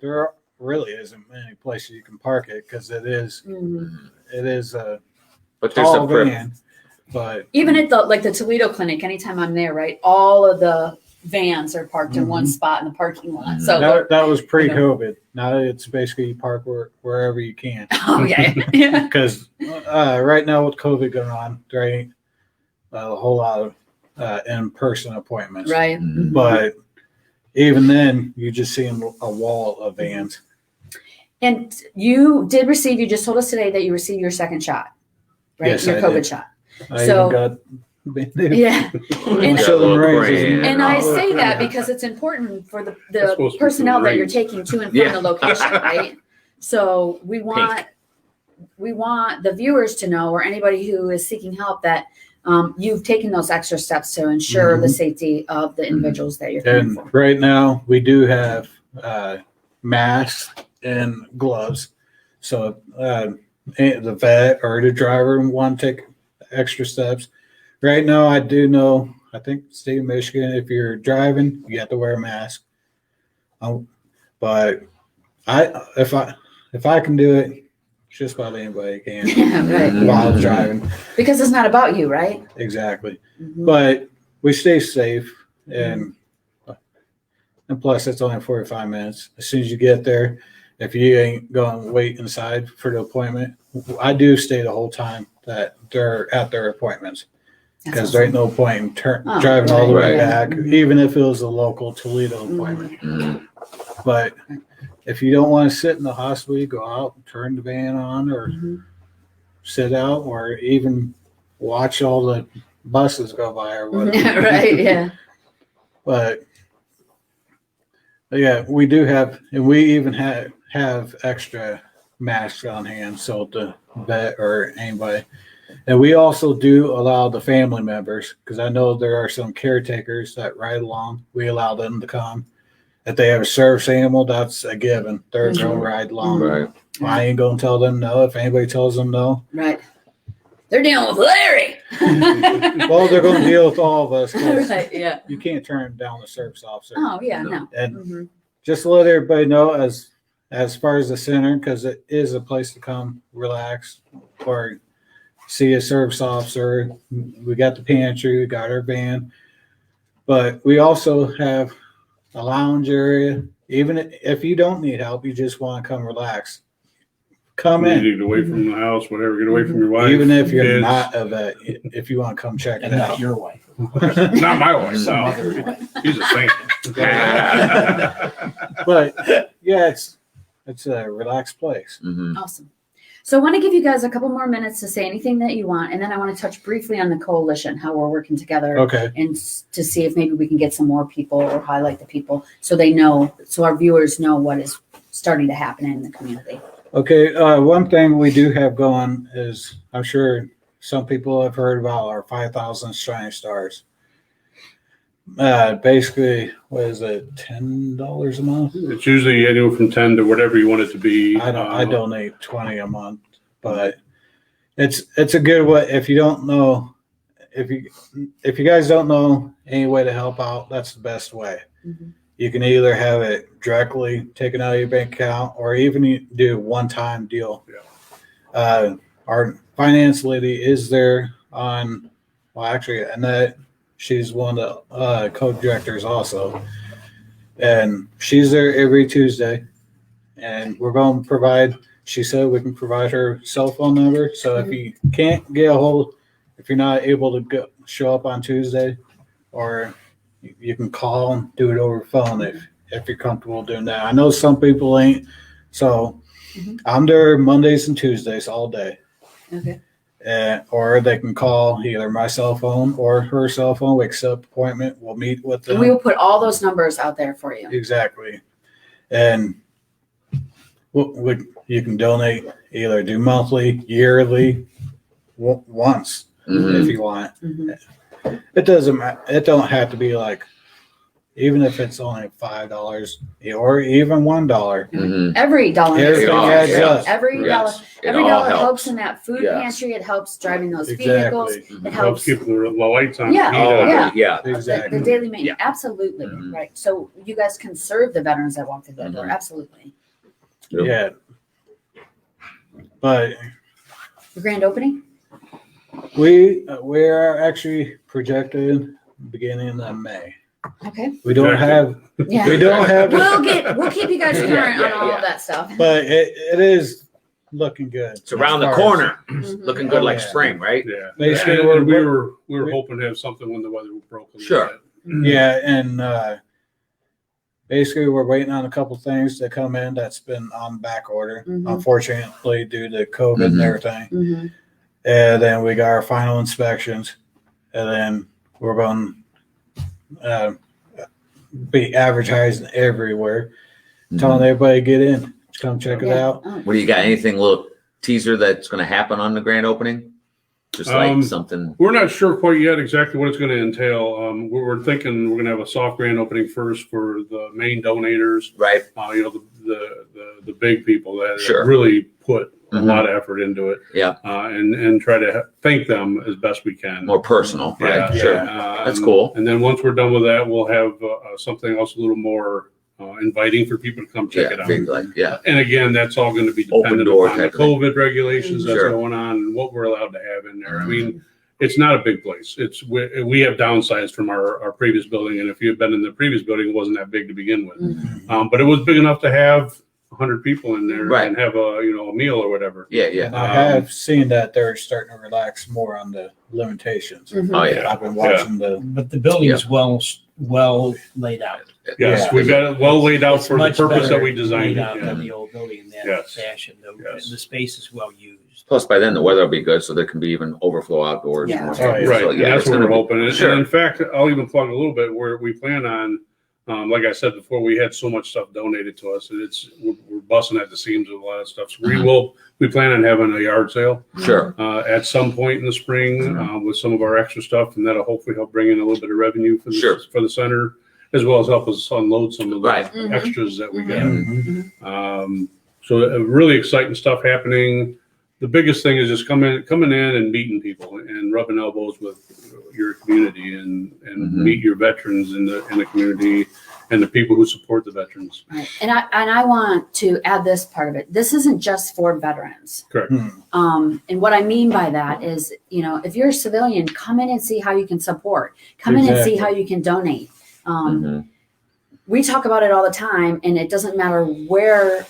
there really isn't many places you can park it because it is Mhm. a But there's tall a prep. van. But Even at the Toledo clinic, anytime I'm there, right, all of the vans are parked in one Mhm. spot in the parking lot. Mhm. So, that was pre-COVID. Now it's basically you park wherever you can. okay, yeah, Because right now with COVID going on, there ain't a whole lot of in-person appointments. right. Mhm. But even then, you just see a wall of vans. And you just told us today that you received your second shot, right? Yes, Your I COVID did. shot. I So- even got Yeah. And- Southern Raisins. And I all say that that. because it's important for That's the supposed to be personnel that you're raised. taking to and from Yeah. the location, right? So we want the viewers to know, or anybody who is seeking help, that you've taken those extra steps to ensure the Mhm. safety of the individuals that you're caring And for. right now, we do have masks and gloves. So the vet or the driver want to take extra steps. Right now, I do know, I think state of Michigan, if you're driving, you have to wear a mask. But if I can do it, just about anybody can Yeah, right. while driving. Because it's not about you, right? Exactly. Mhm. But we stay safe, and plus it's only 45 minutes. As soon as you get there, if you ain't going to wait inside for the appointment, I do stay the whole time that they're at their appointments. Because there ain't no point in driving all the way back, even if it was a local Toledo appointment. But if you don't want to sit in the hospital, you go out and turn the van on, or sit out, or even watch all the buses go by or whatever. Right, yeah. But yeah, we do have, and we even have extra masks on hand, so the vet or anybody. And we also do allow the family members, because I know there are some caretakers that ride along. We allow them to come. If they have a service animal, that's a given. They're going to ride along. Right. I ain't going to tell them no. If anybody tells them no, Right. They're dealing with Larry. well, they're going to deal with all of us. 'Cause Right, yeah. you can't turn down the service officer. Oh, yeah, no. And just to let everybody know, as far as the center, because it is a place to come relax or see a service officer. We got the pantry, we got our van, but we also have a lounge area. Even if you don't need help, you just want to come relax, come You in. need to get away from the house, whatever, get away from your wife. Even if you're kids. not a vet, if you want to come check it And not out. your wife. Not my wife, Some no. other wife. He's a saint. But yeah, it's a relaxed place. Awesome. So I want to give you guys a couple more minutes to say anything that you want, and then I want to touch briefly on the coalition, how we're working together, Okay. and to see if maybe we can get some more people or highlight the people so they know, so our viewers know what is starting to happen in the community. Okay, one thing we do have going is, I'm sure some people have heard about our 5,000 Shining Stars. Basically, what is it, $10 a month? It's usually anywhere from 10 to whatever you want it to be. I donate 20 a month, but it's a good way. If you don't know, if you guys don't know any way to help out, that's the best way. You can either have it directly taken out of your bank account, or even you do a one-time deal. Our finance lady is there on, well, actually, Annette, she's one of the co-directors also. And she's there every Tuesday. And we're going to provide, she said we can provide her cell phone number. So if you can't get a hold, if you're not able to show up on Tuesday, or you can call and do it over the phone if you're comfortable doing that. I know some people ain't. So I'm there Mondays and Tuesdays all day. Okay. Or they can call either my cell phone or her cell phone. We set up an appointment. We'll meet with them. And we will put all those numbers out there for you. Exactly. And you can donate, either do monthly, yearly, once if you want. It doesn't matter. It don't have to be like, even if it's only $5 or even $1. Every dollar. Everything adds up. Every dollar. It Every all dollar helps. helps in that food Yes. pantry. It helps driving those Exactly. vehicles. It Helps helps keep the lights on. Yeah. the heat on. Yeah. Exactly. the daily maintenance. Absolutely. Right. So you guys can serve the veterans that walk through that door. Absolutely. Yeah. But The grand opening? we are actually projected beginning of May. Okay. We don't have Yeah. we don't have We'll keep you guys current on all of that stuff. but it is looking good. It's around the as far corner. Mhm. Looking good like Yeah. spring, right? Yeah. Basically, And we're- we were hoping to have something when the weather broke. a little Sure. bit. Yeah, and basically we're waiting on a couple things to come in that's been on back order, Mhm. unfortunately due to COVID and everything. Mhm. And then we got our final inspections, and then we're going to be advertising everywhere, telling everybody get in, come check it Yeah. out. Oh, What do you got? Anything little teaser that's going to happen on the grand opening? Just like something. We're not sure quite yet exactly what it's going to entail. We're thinking we're going to have a soft grand opening first for the main donators. Right. The big people that Sure. really put a Mhm. lot of effort into it. Yeah. And try to thank them as best we can. More personal, right? Yeah, Sure. That's cool. And then once we're done with that, we'll have something else a little more inviting for people to come check it out. Big, like, yeah. And again, that's all going to be Open dependent door upon the type of thing. COVID regulations that's Sure. going on and what we're allowed to have in there. I mean, it's not a big place. We have downsized from our previous building, and if you had been in the previous building, it wasn't that big to begin with. But it was big enough to have 100 people in there Right. and have a meal or whatever. Yeah, yeah. And I have seen that they're starting to relax more on the limitations. Mhm. Oh, yeah. I've been watching the. But the building is well laid out. Yes, Yeah. we've got it well laid out It's for the much purpose better that we designed laid it. out Yeah. than the old building in that Yes. fashion. Yes. The space is well used. Plus, by then the weather will be good, so there can be even overflow outdoors. Yeah. More. Oh, yeah. Right, So, and that's it's what gonna we're be- hoping. And Sure. in fact, I'll even plug a little bit where we plan on, like I said before, we had so much stuff donated to us, and we're busting at the seams with a lot of stuff. So we plan on having a yard sale Sure. at some point in the spring with some of our extra stuff, and that'll hopefully help bring in a little bit of revenue for Sure. the center, as well as help us unload some of the Right. Mhm. extras that we got. Mhm. So really exciting stuff happening. The biggest thing is just coming in and meeting people and rubbing elbows with your community and Mhm. meet your veterans in the community and the people who support the veterans. Right. And I want to add this part of it. This isn't just for veterans. Correct. And what I mean by that is, if you're a civilian, come in and see how you can support. Come in and see Exactly. how you can donate. Mhm. We talk about it all the time, and it doesn't matter where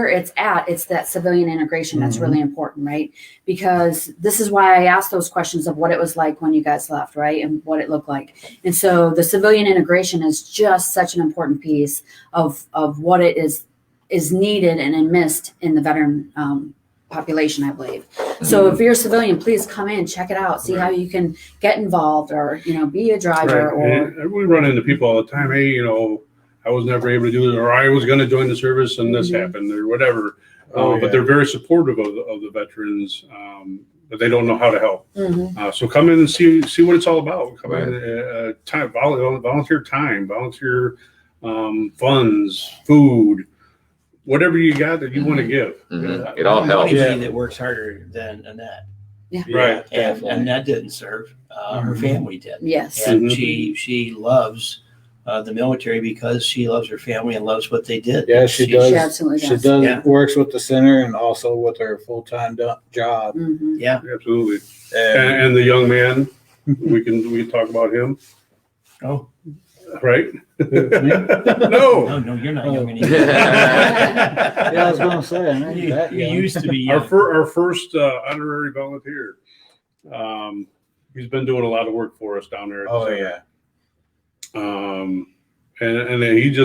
it's at. It's that civilian integration that's really important, right? Because this is why I asked those questions of what it was like when you guys left, right, and what it looked like. And so the civilian integration is just such an important piece of what it is needed and missed in the veteran population, I believe. So if you're a civilian, please come in, check it out, see how you can get involved, or be a driver, or And we run into people all the time. Hey, I was never able to do it, or I was going to join the service and this happened, or whatever. Oh, But yeah. they're very supportive of the veterans, but they don't know how to help. Mhm. So come in and see what it's all about. Come Right. in, volunteer time, volunteer funds, food, whatever you got that you want to give. Mhm. It all I don't know helps. anybody Yeah. that works harder than Annette. Right. And Definitely. Annette didn't serve. Her family did. yes. And Mhm. she loves the military because she loves her family and loves what they did. Yeah, she does. She absolutely She does. does. Yeah. Works with the center and also with her full-time job. Mhm. Yeah. Absolutely. And And the young man, we can talk about him, Oh, right? no, No. you're not young anymore. yeah, I was gonna say, I ain't that You young. used to be Our, young. our first honorary volunteer. He's been doing a lot of work for us down there. At the Oh center. yeah. And then he's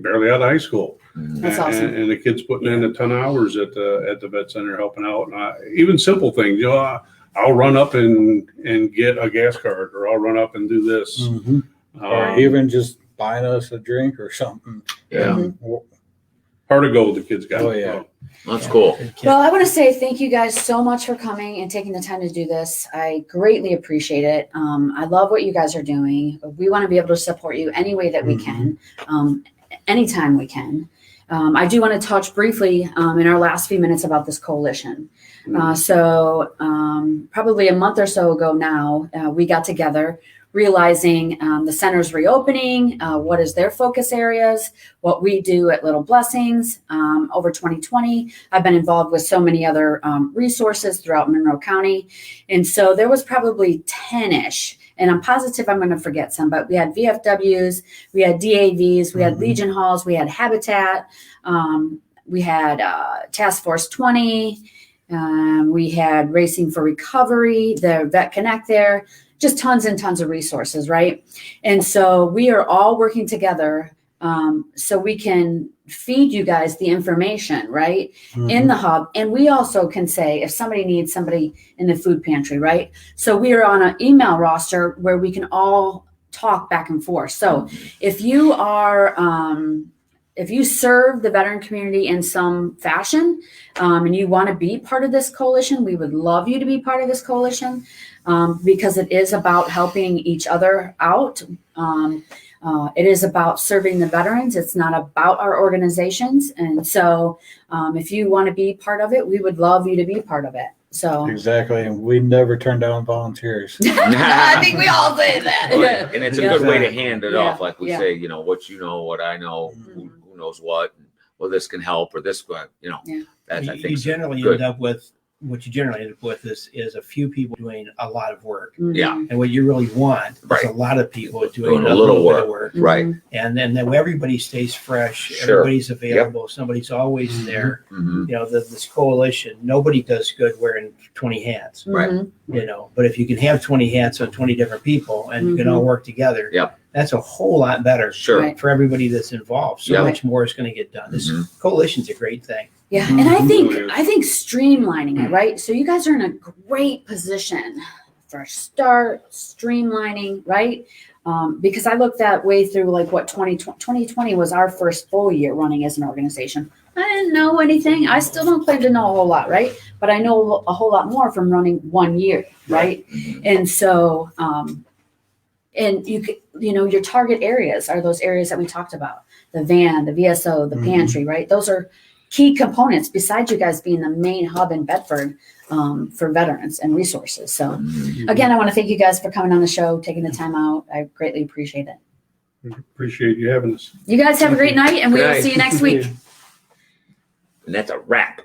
barely out of high school. Mhm. That's awesome. And the kid's putting in a ton of hours at the vet center helping out. Even simple things, I'll run up and get a gas card, or I'll run up and do this. Mhm. Or even just buying us a drink or something. Yeah. Heart of gold the kid's got. Oh, yeah. That's cool. Well, I want to say thank you guys so much for coming and taking the time to do this. I greatly appreciate it. I love what you guys are doing. We want to be able to support you any way that we can, anytime we can. I do want to touch briefly in our last few minutes about this coalition. So probably a month or so ago now, we got together realizing the center's reopening, what is their focus areas, what we do at Little Blessings. Over 2020, I've been involved with so many other resources throughout Monroe County. And so there was probably 10-ish, and I'm positive I'm going to forget some, but we had VFWs, we had DAVs, we had Legion Halls, we had Habitat, we had Task Force 20, we had Racing for Recovery, the Vet Connect there, just tons and tons of resources, right? And so we are all working together so we can feed you guys the information, right, in the hub. And we also can say if somebody needs somebody in the food pantry, right? So we are on an email roster where we can all talk back and forth. So if you are if you serve the veteran community in some fashion and you want to be part of this coalition, we would love you to be part of this coalition because it is about helping each other out. It is about serving the veterans. It's not about our organizations. And so if you want to be part of it, we would love you to be part of it. So Exactly. And we never turn down volunteers. I think we all say that. Right. And it's a Yeah. good way to hand it Yeah. off. Like we Yeah. say, what you know, what I know, who knows what, well, this can help or this, Yeah. that's, I You think, generally good. end up with what you generally end up with is a few people doing a lot of work. Yeah. And what you really want Right. is a lot of people doing Doing a little bit of work. Right. And then everybody stays fresh. Sure. Everybody's available. Somebody's always there. Mhm. You know, this coalition, nobody does good wearing 20 hats, Right. Mhm. you know, but if you can have 20 hats on 20 different people and you can all work together, Yep. that's a whole lot better Sure. Right. for everybody that's involved. So Yep. much more is going to get done. This Mhm. coalition's a great thing. Yeah, and I Mhm. think streamlining it, right? So you guys are in a great position for start streamlining, right? Because I looked that way through like what 2020 was our first full year running as an organization. I didn't know anything. I still don't claim to know a whole lot, right? But I know a whole lot more from running 1 year, right? Mhm. And so, and you could, you know, your target areas are those areas that we talked about: the van, the VSO, the pantry, right? Those are key components besides you guys being the main hub in Bedford for veterans and resources. So Mhm. again, I want to thank you guys for coming on the show, taking the time out. I greatly appreciate it. Appreciate you having us. You guys have a great night, and we Good will night. see you next week. And that's a wrap.